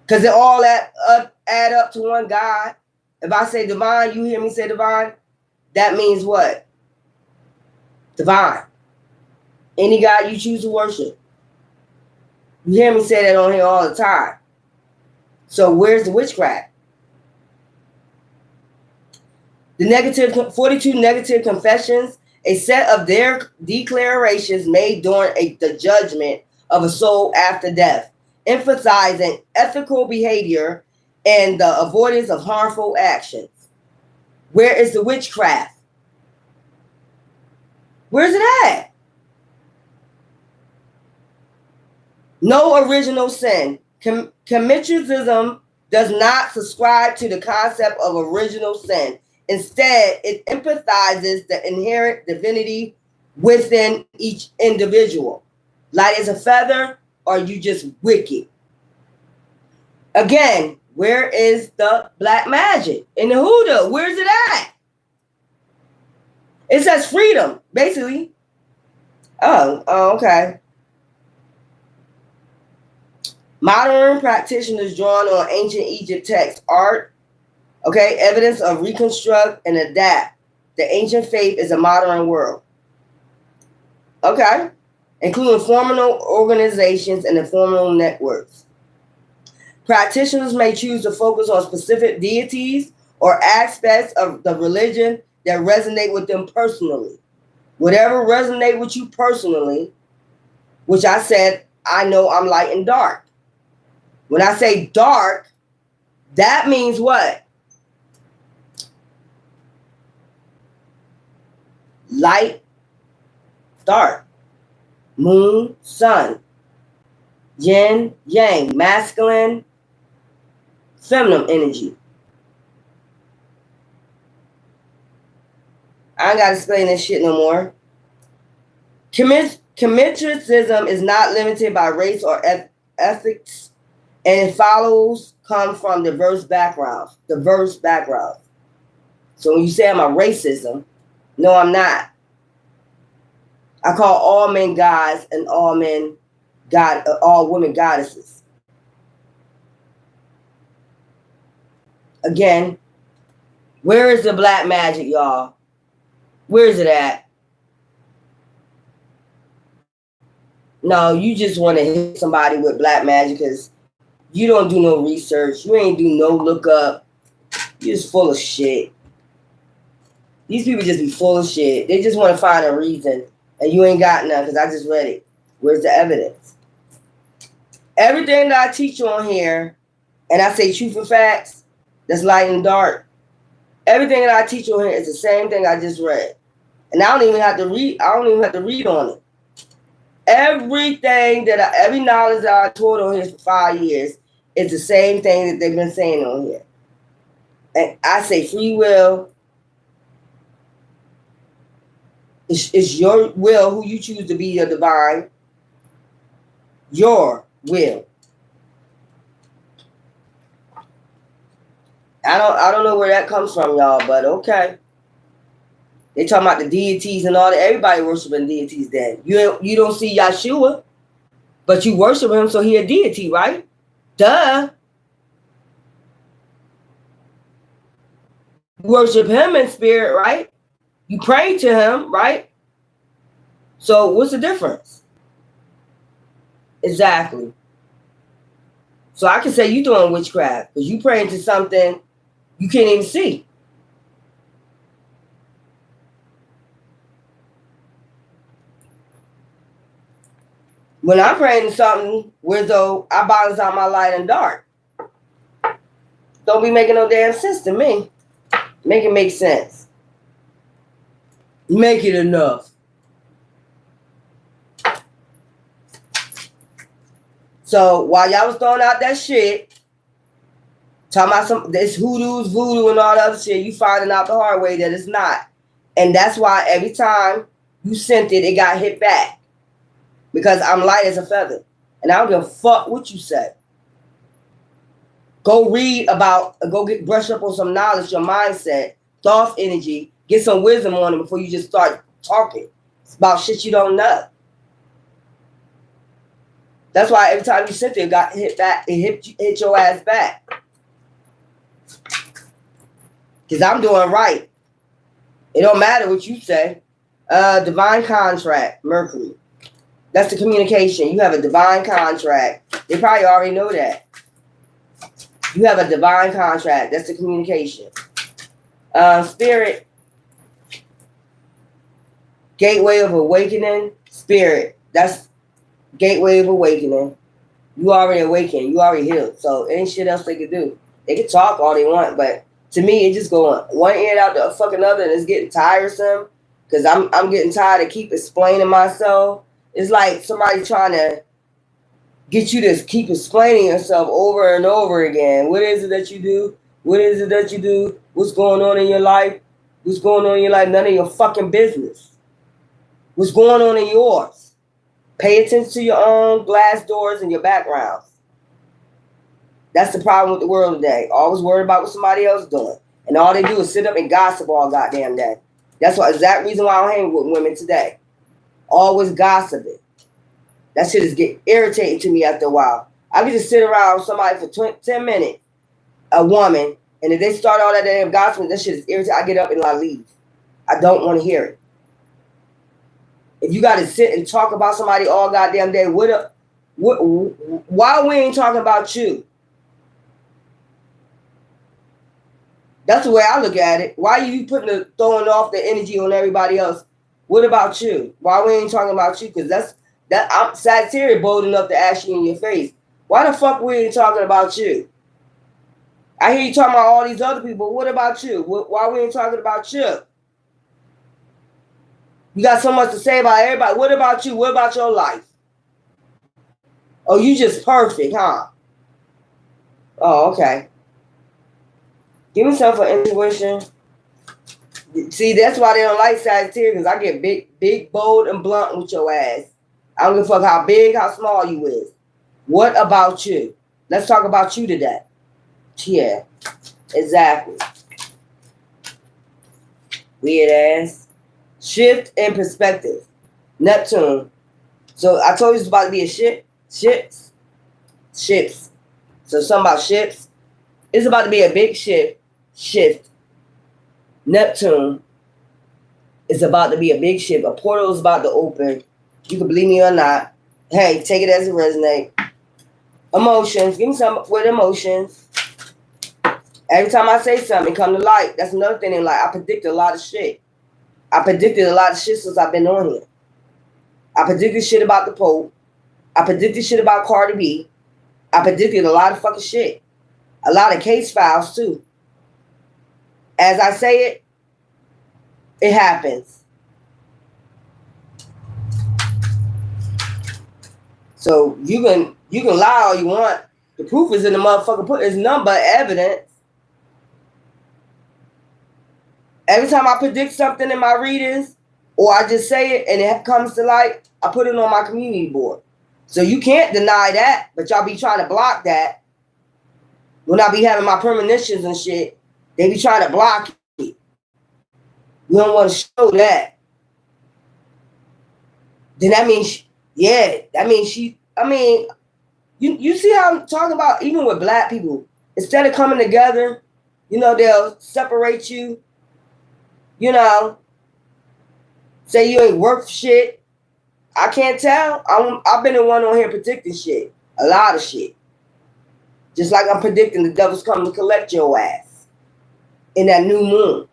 Because it all add up to one God. If I say divine, you hear me say divine, that means what? Divine. Any God you choose to worship. You hear me say that on here all the time. So where's the witchcraft? The 42 negative confessions, a set of their declarations made during the judgment of a soul after death, emphasizing ethical behavior and the avoidance of harmful actions. Where is the witchcraft? Where's it at? No original sin. Kemetrism does not subscribe to the concept of original sin. Instead, it empathizes the inherent divinity within each individual. Light as a feather, or you just wicked. Again, where is the black magic? In the hoodoo, where's it at? It says freedom, basically. Oh, okay. Modern practitioners drawn on ancient Egypt text, art, okay, evidence of reconstruct and adapt. The ancient faith is a modern world. Okay, including formal organizations and informal networks. Practitioners may choose to focus on specific deities or aspects of the religion that resonate with them personally. Whatever resonate with you personally, which I said, I know I'm light and dark. When I say dark, that means what? light, dark, moon, sun, yin, yang, masculine, feminine energy. I ain't got to explain this shit no more. Commitrism is not limited by race or ethics, and it come from diverse backgrounds. So when you say I'm a racism, no, I'm not. I call all men gods and all women goddesses. Again, where is the black magic, y'all? Where is it at? No, you just want to hit somebody with black magic because you don't do no research. You ain't do no lookup. You're just full of shit. These people just be full of shit. They just want to find a reason. And you ain't got none because I just read it. Where's the evidence? Everything that I teach on here, and I say truth and facts, that's light and dark. Everything that I teach on here is the same thing I just read. And I don't even have to read. I don't even have to read on it. Every knowledge that I taught on here for 5 years is the same thing that they've been saying on here. And I say free will. It's your will who you choose to be your divine. Your will. I don't know where that comes from, y'all, but okay. They talking about the deities and all that. Everybody worshiping deities then. You don't see Yeshua, but you worship him, so he a deity, right? Duh. You worship him in spirit, right? You pray to him, right? So what's the difference? Exactly. So I can say you doing witchcraft because you praying to something you can't even see. When I'm praying to something, where though I balance out my light and dark. Don't be making no damn sense to me. Make it make sense. Make it enough. So while y'all was throwing out that shit, talking about this hoodoos, voodoo, and all that other shit, you finding out the hard way that it's not. And that's why every time you sent it, it got hit back. Because I'm light as a feather. And I don't give a fuck what you say. Go read about, brush up on some knowledge, your mindset, thought energy, get some wisdom on it before you just start talking about shit you don't know. That's why every time you sent it, it got hit back, it hit your ass back. Because I'm doing right. It don't matter what you say. Divine contract, Mercury. That's the communication. You have a divine contract. They probably already know that. You have a divine contract. That's the communication. Spirit. Gateway of awakening. Spirit. That's gateway of awakening. You already awakened. You already healed. So ain't shit else they could do. They can talk all they want, but to me, it just going one ear out the fucking other, and it's getting tiresome because I'm getting tired of keep explaining myself. It's like somebody trying to get you to keep explaining yourself over and over again. What is it that you do? What is it that you do? What's going on in your life? What's going on in your life? None of your fucking business. What's going on in yours? Pay attention to your own glass doors and your backgrounds. That's the problem with the world today. Always worried about what somebody else is doing. And all they do is sit up and gossip all goddamn day. That's the exact reason why I don't hang with women today. Always gossiping. That shit is getting irritating to me after a while. I can just sit around with somebody for 10 minutes, a woman, and if they start all that damn gossiping, that shit is irritating. I get up and I leave. I don't want to hear it. If you got to sit and talk about somebody all goddamn day, why we ain't talking about you? That's the way I look at it. Why are you throwing off the energy on everybody else? What about you? Why we ain't talking about you? Because I'm Sagittarius bold enough to ask you in your face. Why the fuck we ain't talking about you? I hear you talking about all these other people. What about you? Why we ain't talking about you? You got so much to say about everybody. What about you? What about your life? Oh, you just perfect, huh? Oh, okay. Give me some for intuition. See, that's why they don't like Sagittarius, because I get big, bold, and blunt with your ass. I don't give a fuck how big, how small you is. What about you? Let's talk about you today. Yeah, exactly. Weird ass. Shift in perspective. Neptune. So I told you it's about to be a ship. Ships. So something about ships. It's about to be a big shift. Neptune is about to be a big shift. A portal is about to open. You can believe me or not. Hey, take it as it resonates. Emotions. Give me some with emotions. Every time I say something, it come to light. That's another thing in life. I predicted a lot of shit. I predicted a lot of shit since I've been on here. I predicted shit about the Pope. I predicted shit about Cardi B. I predicted a lot of fucking shit. A lot of case files, too. As I say it, it happens. So you can lie all you want. The proof is in the motherfucker. It's nothing but evidence. Every time I predict something in my readings, or I just say it and it comes to light, I put it on my community board. So you can't deny that, but y'all be trying to block that. When I be having my premonitions and shit, they be trying to block it. We don't want to show that. Then that means, you see how I'm talking about, even with black people, instead of coming together, they'll separate you, say you ain't worth shit. I can't tell. I've been the one on here predicting shit. A lot of shit. Just like I'm predicting the devil's coming to collect your ass in that new moon.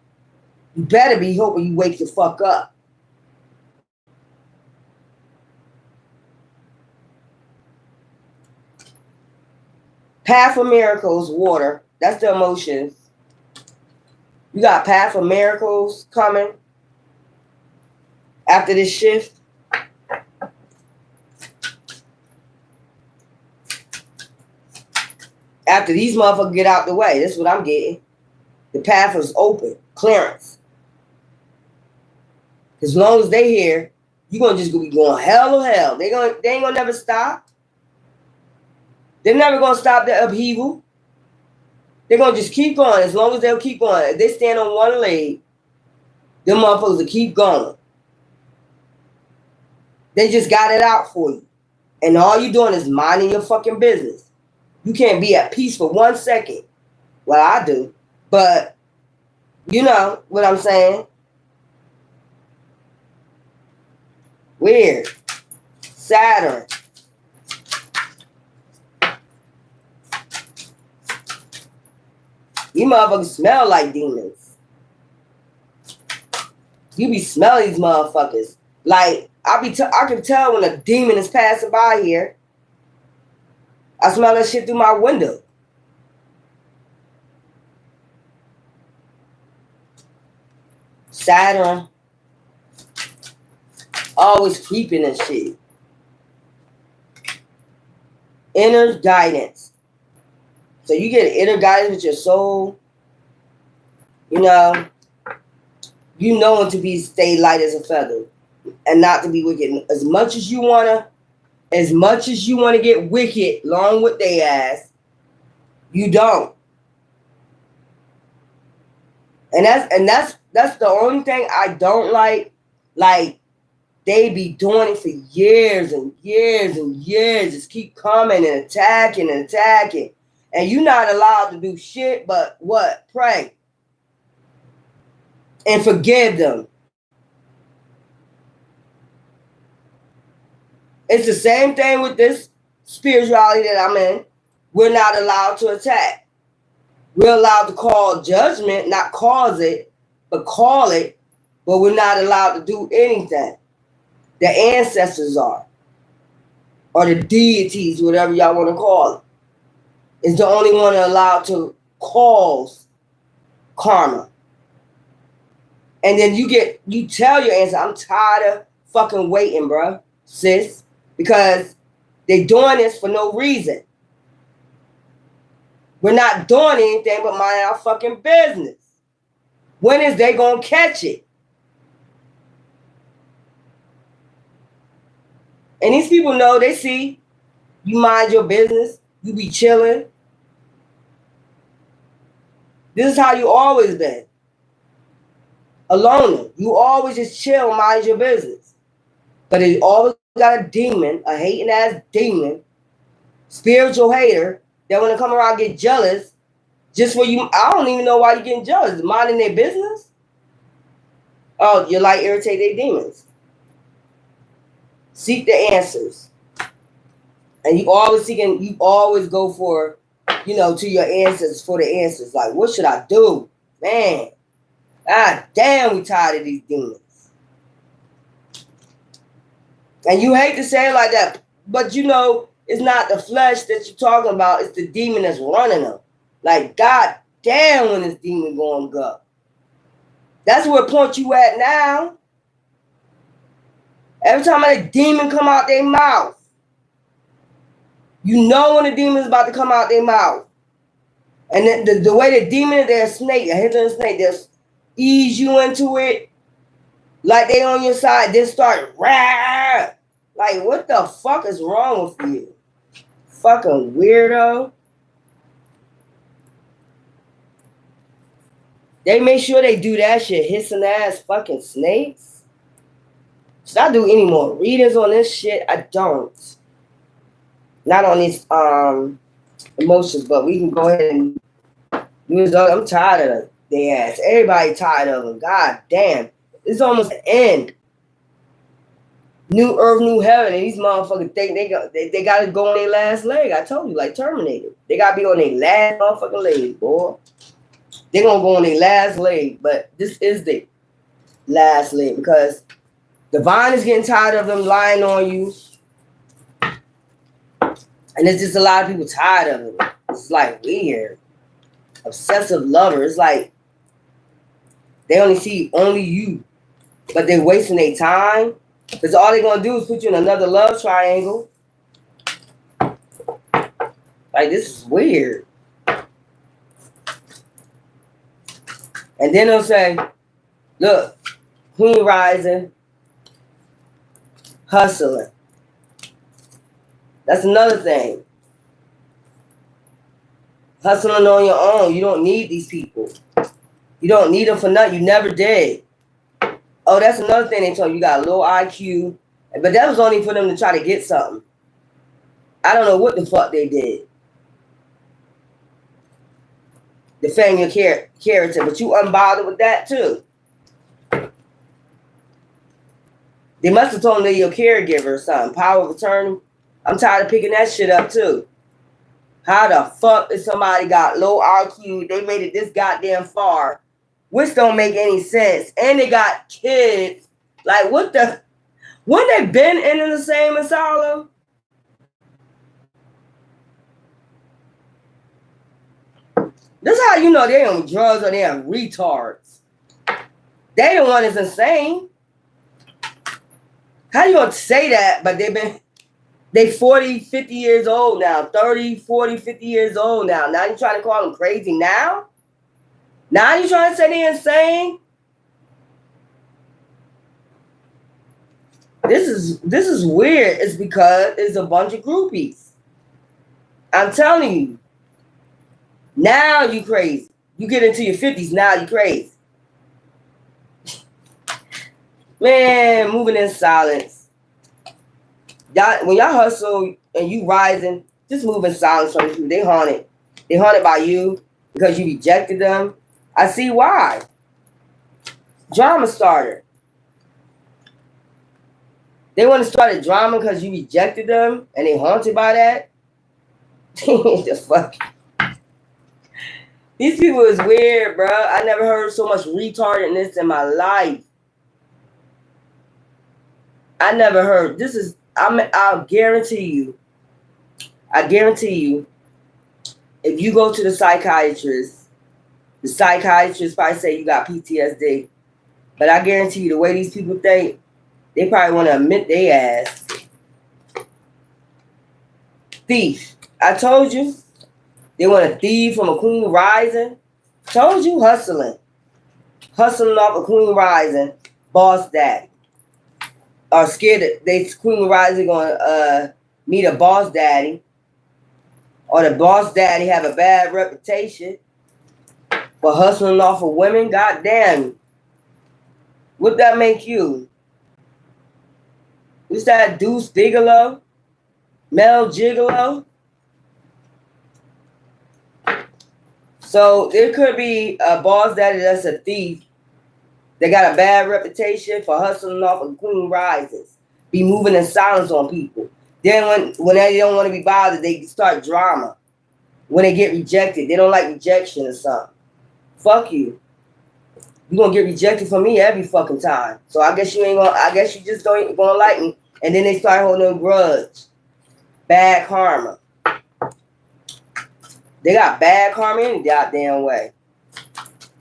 You better be hoping you wake the fuck up. Path of miracles, water. That's the emotions. You got path of miracles coming after this shift. After these motherfuckers get out the way, that's what I'm getting. The path is open, clearance. As long as they here, you're gonna just be going hell or hell. They ain't gonna never stop. They're never gonna stop the upheaval. They're gonna just keep going as long as they'll keep going. If they stand on one leg, them motherfuckers will keep going. They just got it out for you. And all you're doing is minding your fucking business. You can't be at peace for 1 second. Well, I do. But you know what I'm saying? Weird. Saturn. You motherfuckers smell like demons. You be smelling these motherfuckers. Like, I can tell when a demon is passing by here. I smell that shit through my window. Saturn. Always creeping and shit. Inner guidance. So you get inner guidance with your soul. You know to be stay light as a feather and not to be wicked. As much as you wanna get wicked along with their ass, you don't. And that's the only thing I don't like. Like, they be doing it for years and years and years. Just keep coming and attacking. And you're not allowed to do shit but what? Pray. And forgive them. It's the same thing with this spirituality that I'm in. We're not allowed to attack. We're allowed to call judgment, not cause it, but call it. But we're not allowed to do anything. The ancestors are. Or the deities, whatever y'all want to call it, is the only one allowed to cause karma. And then you tell your answer, I'm tired of fucking waiting, bro, sis, because they're doing this for no reason. We're not doing anything but minding our fucking business. When is they gonna catch it? And these people know, they see you mind your business, you be chilling. This is how you always been. Alone. You always just chill, mind your business. But they always got a demon, a hating ass demon, spiritual hater, that when they come around get jealous, just for you. I don't even know why you're getting jealous. Minding their business? Oh, you like irritate their demons. Seek the answers. And you always go for, to your answers for the answers. Like, what should I do? Man, god damn, we tired of these demons. And you hate to say it like that, but it's not the flesh that you're talking about, it's the demon that's running them. Like, god damn, when this demon going to go. That's where point you at now. Every time a demon come out their mouth, you know when the demon is about to come out their mouth. And then the way the demon is, they're a snake, a hidden snake, they'll ease you into it like they on your side, then start rah. Like, what the fuck is wrong with you? Fucking weirdo. They make sure they do that shit, hissing ass fucking snakes. Should I do any more readings on this shit? I don't. Not on these emotions, but we can go ahead and do this. I'm tired of their ass. Everybody tired of them. God damn. It's almost the end. New earth, new heaven, and these motherfuckers think they got to go on their last leg. I told you, like Terminator. They got to be on their last motherfucking leg, boy. They're going to go on their last leg, but this is the last leg because Divine is getting tired of them lying on you. And it's just a lot of people tired of it. It's like weird. Obsessive lover. It's like they only see only you, but they're wasting their time. Because all they're going to do is put you in another love triangle. Like, this is weird. And then they'll say, look, Queen rising, hustling. That's another thing. Hustling on your own. You don't need these people. You don't need them for nothing. You never did. Oh, that's another thing they told you. You got a low IQ. But that was only for them to try to get something. I don't know what the fuck they did. Defend your character. But you unbothered with that too. They must have told them they're your caregiver or something. Power of attorney. I'm tired of picking that shit up too. How the fuck is somebody got low IQ? They made it this goddamn far. Which don't make any sense. And they got kids. Like, what the? Wouldn't they been in the same asylum? This is how you know they on drugs or they are retards. They the one that's insane. How you gonna say that, but they 40, 50 years old now. 30, 40, 50 years old now. Now you trying to call them crazy now? Now you trying to say they're insane? This is weird. It's because it's a bunch of groupies. I'm telling you. Now you crazy. You get into your 50s, now you crazy. Man, moving in silence. Y'all, when y'all hustle and you rising, just move in silence from you. They haunted. They haunted by you because you rejected them. I see why. Drama starter. They want to start a drama because you rejected them and they haunted by that. The fuck. These people is weird, bro. I never heard so much retardedness in my life. I never heard. I'll guarantee you. I guarantee you, if you go to the psychiatrist probably say you got PTSD. But I guarantee you, the way these people think, they probably want to admit they ass. Thief. I told you. They want to thief from a Queen Rising. Told you, hustling. Hustling off a Queen Rising. Boss daddy. Are scared that they Queen Rising going to meet a boss daddy. Or the boss daddy have a bad reputation for hustling off of women. God damn. Would that make you? Who's that Deuce Bigelow? Mel Gigolo? So there could be a boss daddy that's a thief. They got a bad reputation for hustling off of Queen Rises. Be moving in silence on people. Then when they don't want to be bothered, they start drama. When they get rejected, they don't like rejection or something. Fuck you. You're gonna get rejected from me every fucking time. So I guess you just don't gonna like me. And then they start holding a grudge. Bad karma. They got bad karma any goddamn way.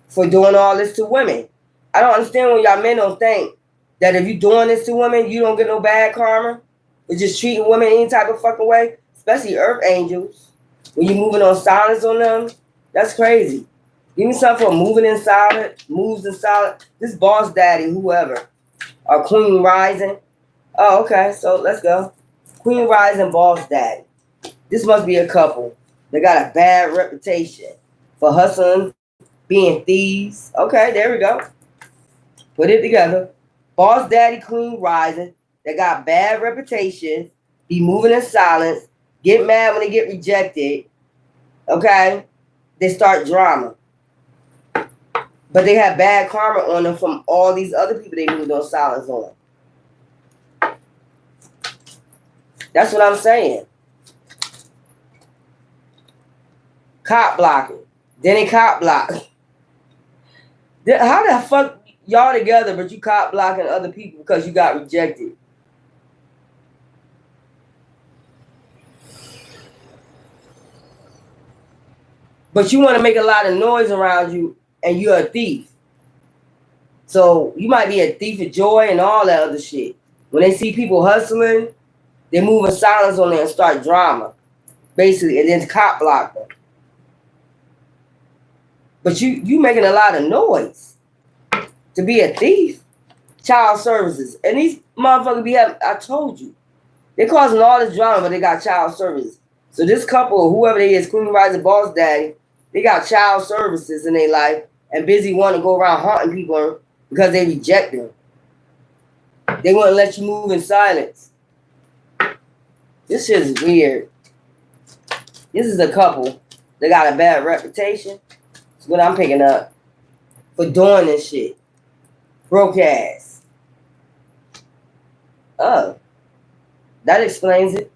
For doing all this to women. I don't understand when y'all men don't think that if you doing this to women, you don't get no bad karma. You're just treating women any type of fucking way. Especially earth angels. When you're moving on silence on them. That's crazy. Give me something for moving in silence, moves in silence. This boss daddy, whoever. Or Queen Rising. Oh, okay. So let's go. Queen Rising, boss daddy. This must be a couple. They got a bad reputation for hustling, being thieves. Okay, there we go. Put it together. Boss daddy, Queen Rising. They got bad reputation. Be moving in silence. Get mad when they get rejected. Okay? They start drama. But they have bad karma on them from all these other people they moved on silence on. That's what I'm saying. Cop blocking. Then they cop block. How the fuck y'all together but you cop blocking other people because you got rejected? But you want to make a lot of noise around you and you're a thief. So you might be a thief of joy and all that other shit. When they see people hustling, they move in silence on there and start drama. Basically, and then cop block them. But you making a lot of noise to be a thief. Child services. And these motherfuckers be having, I told you, they're causing all this drama, but they got child services. So this couple, whoever they is, Queen Rising Boss Daddy, they got child services in their life and busy wanting to go around haunting people because they reject them. They wouldn't let you move in silence. This shit is weird. This is a couple. They got a bad reputation. That's what I'm picking up for doing this shit. Broke ass. Oh. That explains it.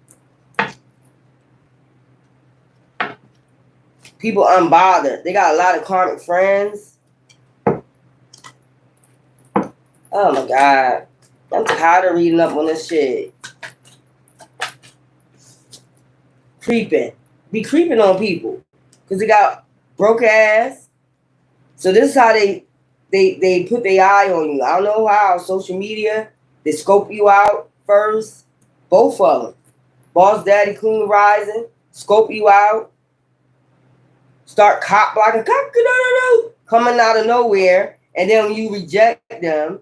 People unbothered. They got a lot of karmic friends. Oh my God. I'm tired of reading up on this shit. Creeping. Be creeping on people. Because they got broke ass. So this is how they put their eye on you. I don't know how. Social media. They scope you out first. Both of them. Boss Daddy, Queen Rising. Scope you out. Start cop blocking. Coming out of nowhere. And then when you reject them,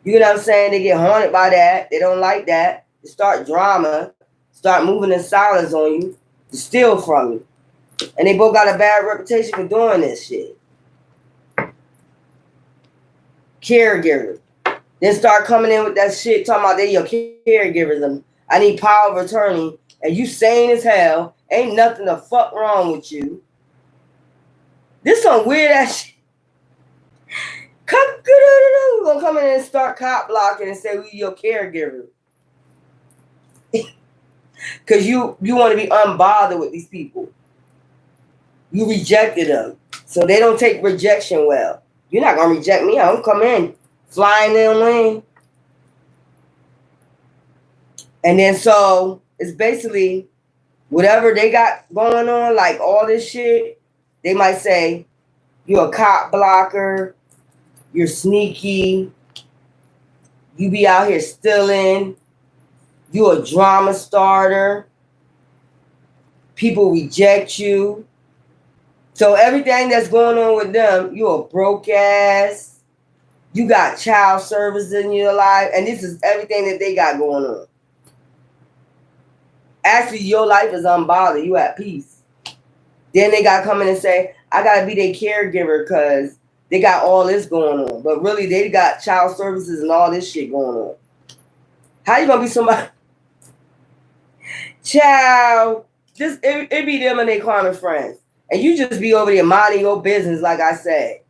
you know what I'm saying? They get haunted by that. They don't like that. They start drama. Start moving in silence on you. To steal from you. And they both got a bad reputation for doing this shit. Caregiver. Then start coming in with that shit talking about they your caregivers. And I need power of attorney. And you sane as hell. Ain't nothing the fuck wrong with you. This some weird ass shit. Gonna come in and start cop blocking and say we your caregiver. Cause you want to be unbothered with these people. You rejected them. So they don't take rejection well. You're not gonna reject me. I don't come in flying in. And then so it's basically whatever they got going on, like all this shit, they might say you're a cop blocker, You're sneaky. You be out here stealing. You're a drama starter. People reject you. So everything that's going on with them, you're a broke ass. You got child services in your life. And this is everything that they got going on. Actually, your life is unbothered. You at peace. Then they got to come in and say, I got to be their caregiver because they got all this going on. But really, they got child services and all this shit going on. How you going to be somebody? Child, it be them and they clown friends. And you just be over there minding your business, like I said.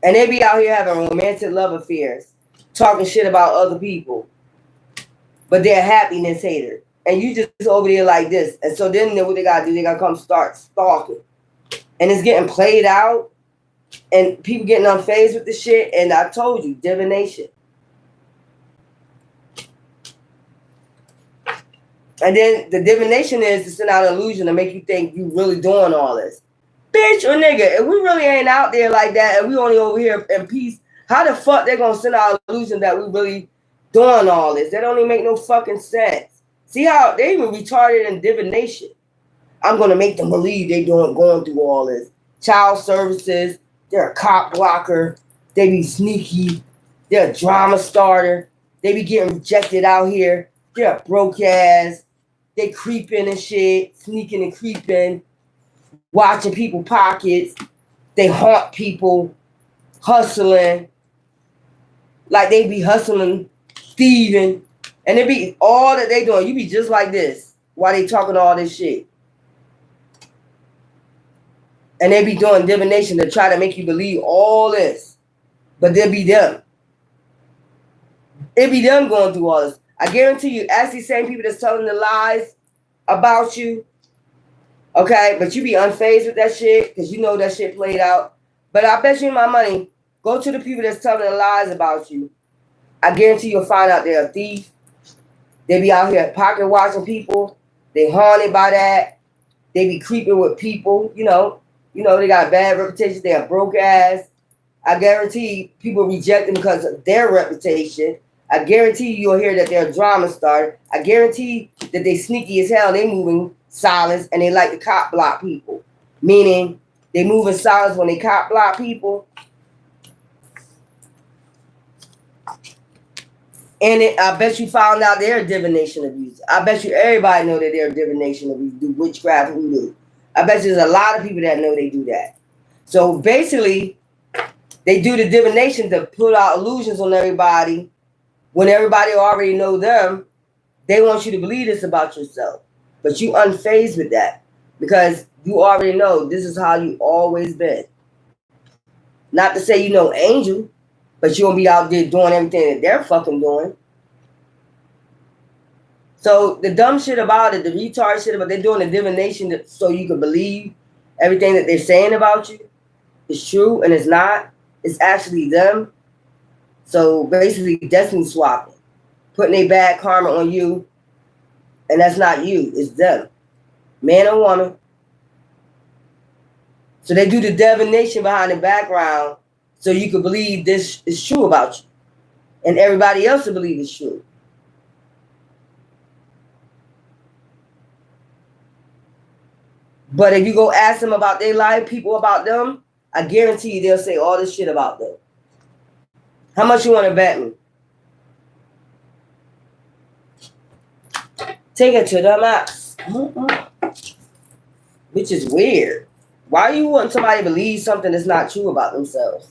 And they be out here having romantic love affairs, talking shit about other people. But they're happiness haters. And you just over there like this. And so then what they got to do, they got to come start stalking. And it's getting played out. And people getting unfazed with the shit. And I told you, divination. And then the divination is to send out an illusion to make you think you really doing all this. Bitch or nigga, if we really ain't out there like that and we only over here in peace, how the fuck they gonna send out an illusion that we really doing all this? That don't even make no fucking sense. See how they even retarded in divination. I'm gonna make them believe they going through all this. Child services, they're a cop blocker, they be sneaky, they're a drama starter, they be getting rejected out here, they're a broke ass, they creeping and shit, sneaking and creeping, watching people pockets, they haunt people, hustling, like they be hustling, thieving. And it be all that they doing. You be just like this while they talking all this shit. And they be doing divination to try to make you believe all this. But they be them. It be them going through all this. I guarantee you, ask these same people that's telling the lies about you. Okay? But you be unfazed with that shit because you know that shit played out. But I bet you my money, go to the people that's telling the lies about you. I guarantee you'll find out they're a thief. They be out here pocket watching people. They haunted by that. They be creeping with people. You know, they got a bad reputation. They are broke ass. I guarantee people reject them because of their reputation. I guarantee you'll hear that they're a drama star. I guarantee that they sneaky as hell. They move in silence and they like to cop block people. Meaning they move in silence when they cop block people. And I bet you found out they're a divination abuser. I bet you everybody know that they're a divination abuser, do witchcraft, voodoo. I bet you there's a lot of people that know they do that. So basically, they do the divination to put out illusions on everybody. When everybody already know them, they want you to believe this about yourself. But you unfazed with that because you already know this is how you always been. Not to say you know angel, but you won't be out there doing everything that they're fucking doing. So the dumb shit about it, the retard shit about they're doing the divination so you can believe everything that they're saying about you is true and it's not. It's actually them. So basically destiny swapping. Putting a bad karma on you. And that's not you. It's them. Man or woman. So they do the divination behind the background so you can believe this is true about you. And everybody else will believe it's true. But if you go ask them about their life, people about them, I guarantee you they'll say all this shit about them. How much you want to bet me? Take it to the max. Which is weird. Why you want somebody to believe something that's not true about themselves?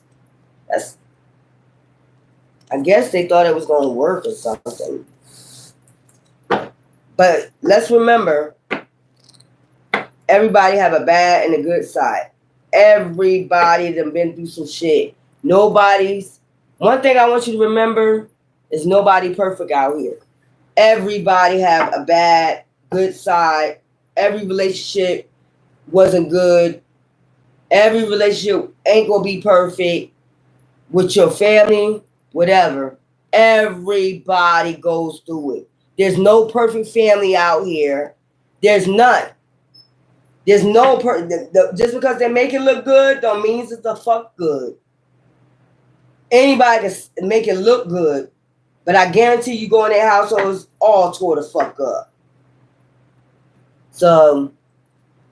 I guess they thought it was going to work or something. But let's remember, everybody have a bad and a good side. Everybody done been through some shit. One thing I want you to remember is nobody perfect out here. Everybody have a bad, good side. Every relationship wasn't good. Every relationship ain't gonna be perfect with your family, whatever. Everybody goes through it. There's no perfect family out here. There's none. There's no just because they make it look good don't mean it's the fuck good. Anybody can make it look good, but I guarantee you go in their households, all tore the fuck up. So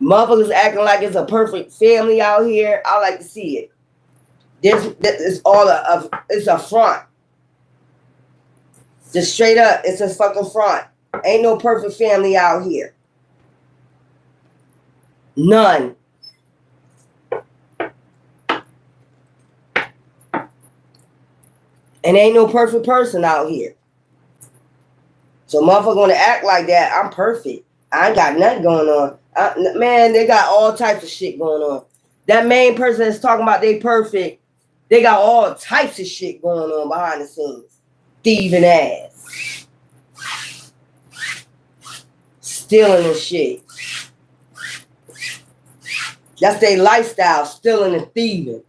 motherfuckers acting like it's a perfect family out here. I like to see it. It's all it's a front. Just straight up, it's a fucking front. Ain't no perfect family out here. None. And ain't no perfect person out here. So motherfucker gonna act like that. I'm perfect. I ain't got nothing going on. Man, they got all types of shit going on. That main person that's talking about they perfect, they got all types of shit going on behind the scenes. Thieving ass. Stealing and shit. That's their lifestyle, stealing and thieving.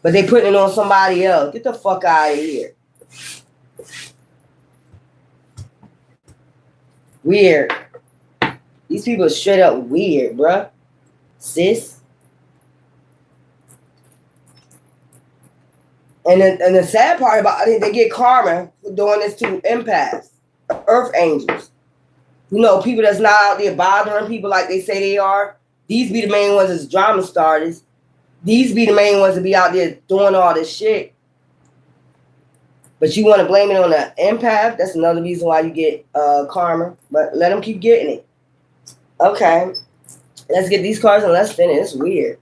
But they putting it on somebody else. Get the fuck out of here. Weird. These people are straight up weird, bruh. Sis. And the sad part about it, they get karma for doing this to empaths, earth angels. You know, people that's not out there bothering people like they say they are. These be the main ones as drama starters. These be the main ones to be out there doing all this shit. But you want to blame it on the empath? That's another reason why you get karma. But let them keep getting it. Okay. Let's get these cards and let's finish. It's weird.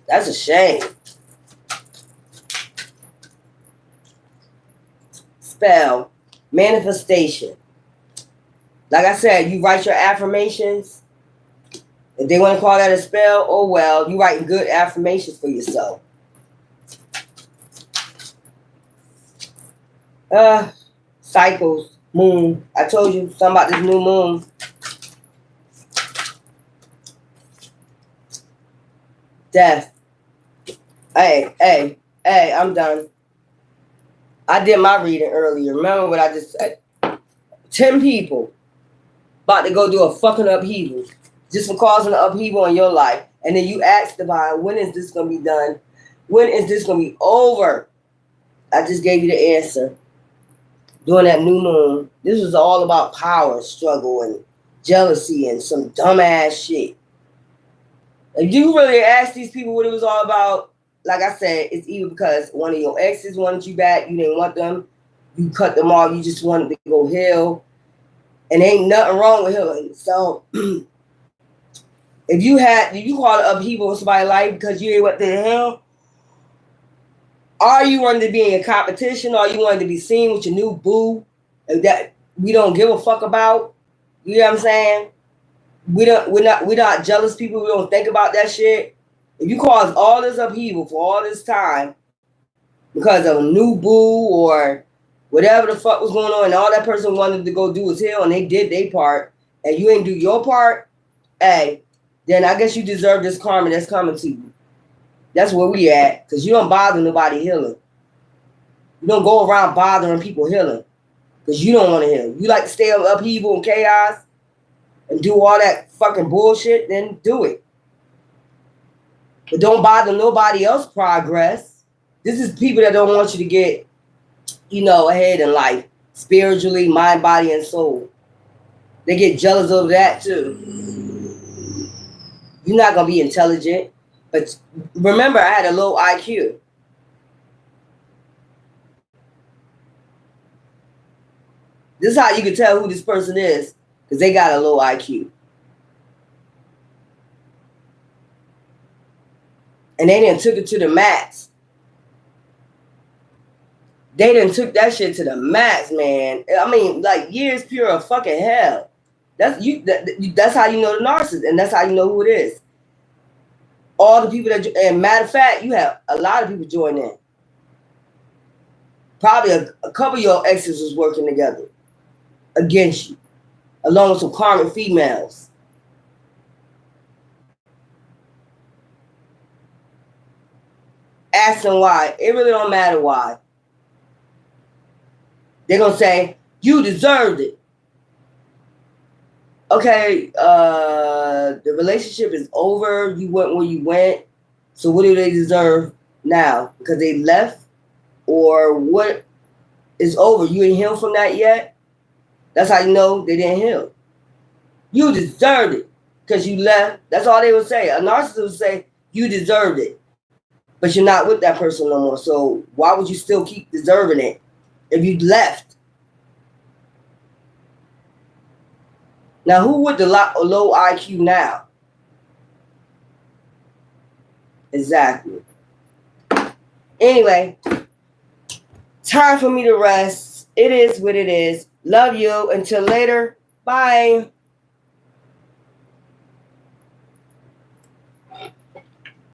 That's a shame. Spell. Manifestation. Like I said, you write your affirmations. If they want to call that a spell, oh well, you writing good affirmations for yourself. Cycles, moon. I told you something about this new moon. Death. Hey, I'm done. I did my reading earlier. Remember what I just said? 10 people about to go do a fucking upheaval. Just for causing an upheaval in your life. And then you ask divine, when is this going to be done? When is this going to be over? I just gave you the answer. During that new moon, this was all about power struggle and jealousy and some dumbass shit. If you really ask these people what it was all about, like I said, it's either because one of your exes wanted you back, you didn't want them, you cut them off, you just wanted to go heal. And ain't nothing wrong with healing. So if you call it upheaval in somebody's life because you ain't what the hell, or you wanted to be in competition, or you wanted to be seen with your new boo that we don't give a fuck about, you know what I'm saying? We're not jealous people. We don't think about that shit. If you cause all this upheaval for all this time because of a new boo or whatever the fuck was going on, and all that person wanted to go do was heal, and they did their part, and you ain't do your part, hey, then I guess you deserve this karma that's coming to you. That's where we at, because you don't bother nobody healing. You don't go around bothering people healing, because you don't want to heal. You like to stay on upheaval and chaos and do all that fucking bullshit, then do it. But don't bother nobody else's progress. This is people that don't want you to get, ahead in life, spiritually, mind, body, and soul. They get jealous over that too. You're not going to be intelligent. But remember, I had a low IQ. This is how you can tell who this person is, because they got a low IQ. And they done took it to the max. They done took that shit to the max, man. I mean, like years pure of fucking hell. That's how you know the narcissist, and that's how you know who it is. All the people that, and matter of fact, you have a lot of people join in. Probably a couple of your exes was working together against you, along with some karmic females. Ask them why. It really don't matter why. They're going to say, you deserved it. okay, the relationship is over. You went where you went. So what do they deserve now? Because they left, or what is over? You ain't healed from that yet. That's how you know they didn't heal. You deserved it because you left. That's all they would say. A narcissist would say you deserved it, but you're not with that person no more. So why would you still keep deserving it if you left? Now, who with the low IQ now? Exactly. Anyway, time for me to rest. It is what it is. Love you. Until later. Bye.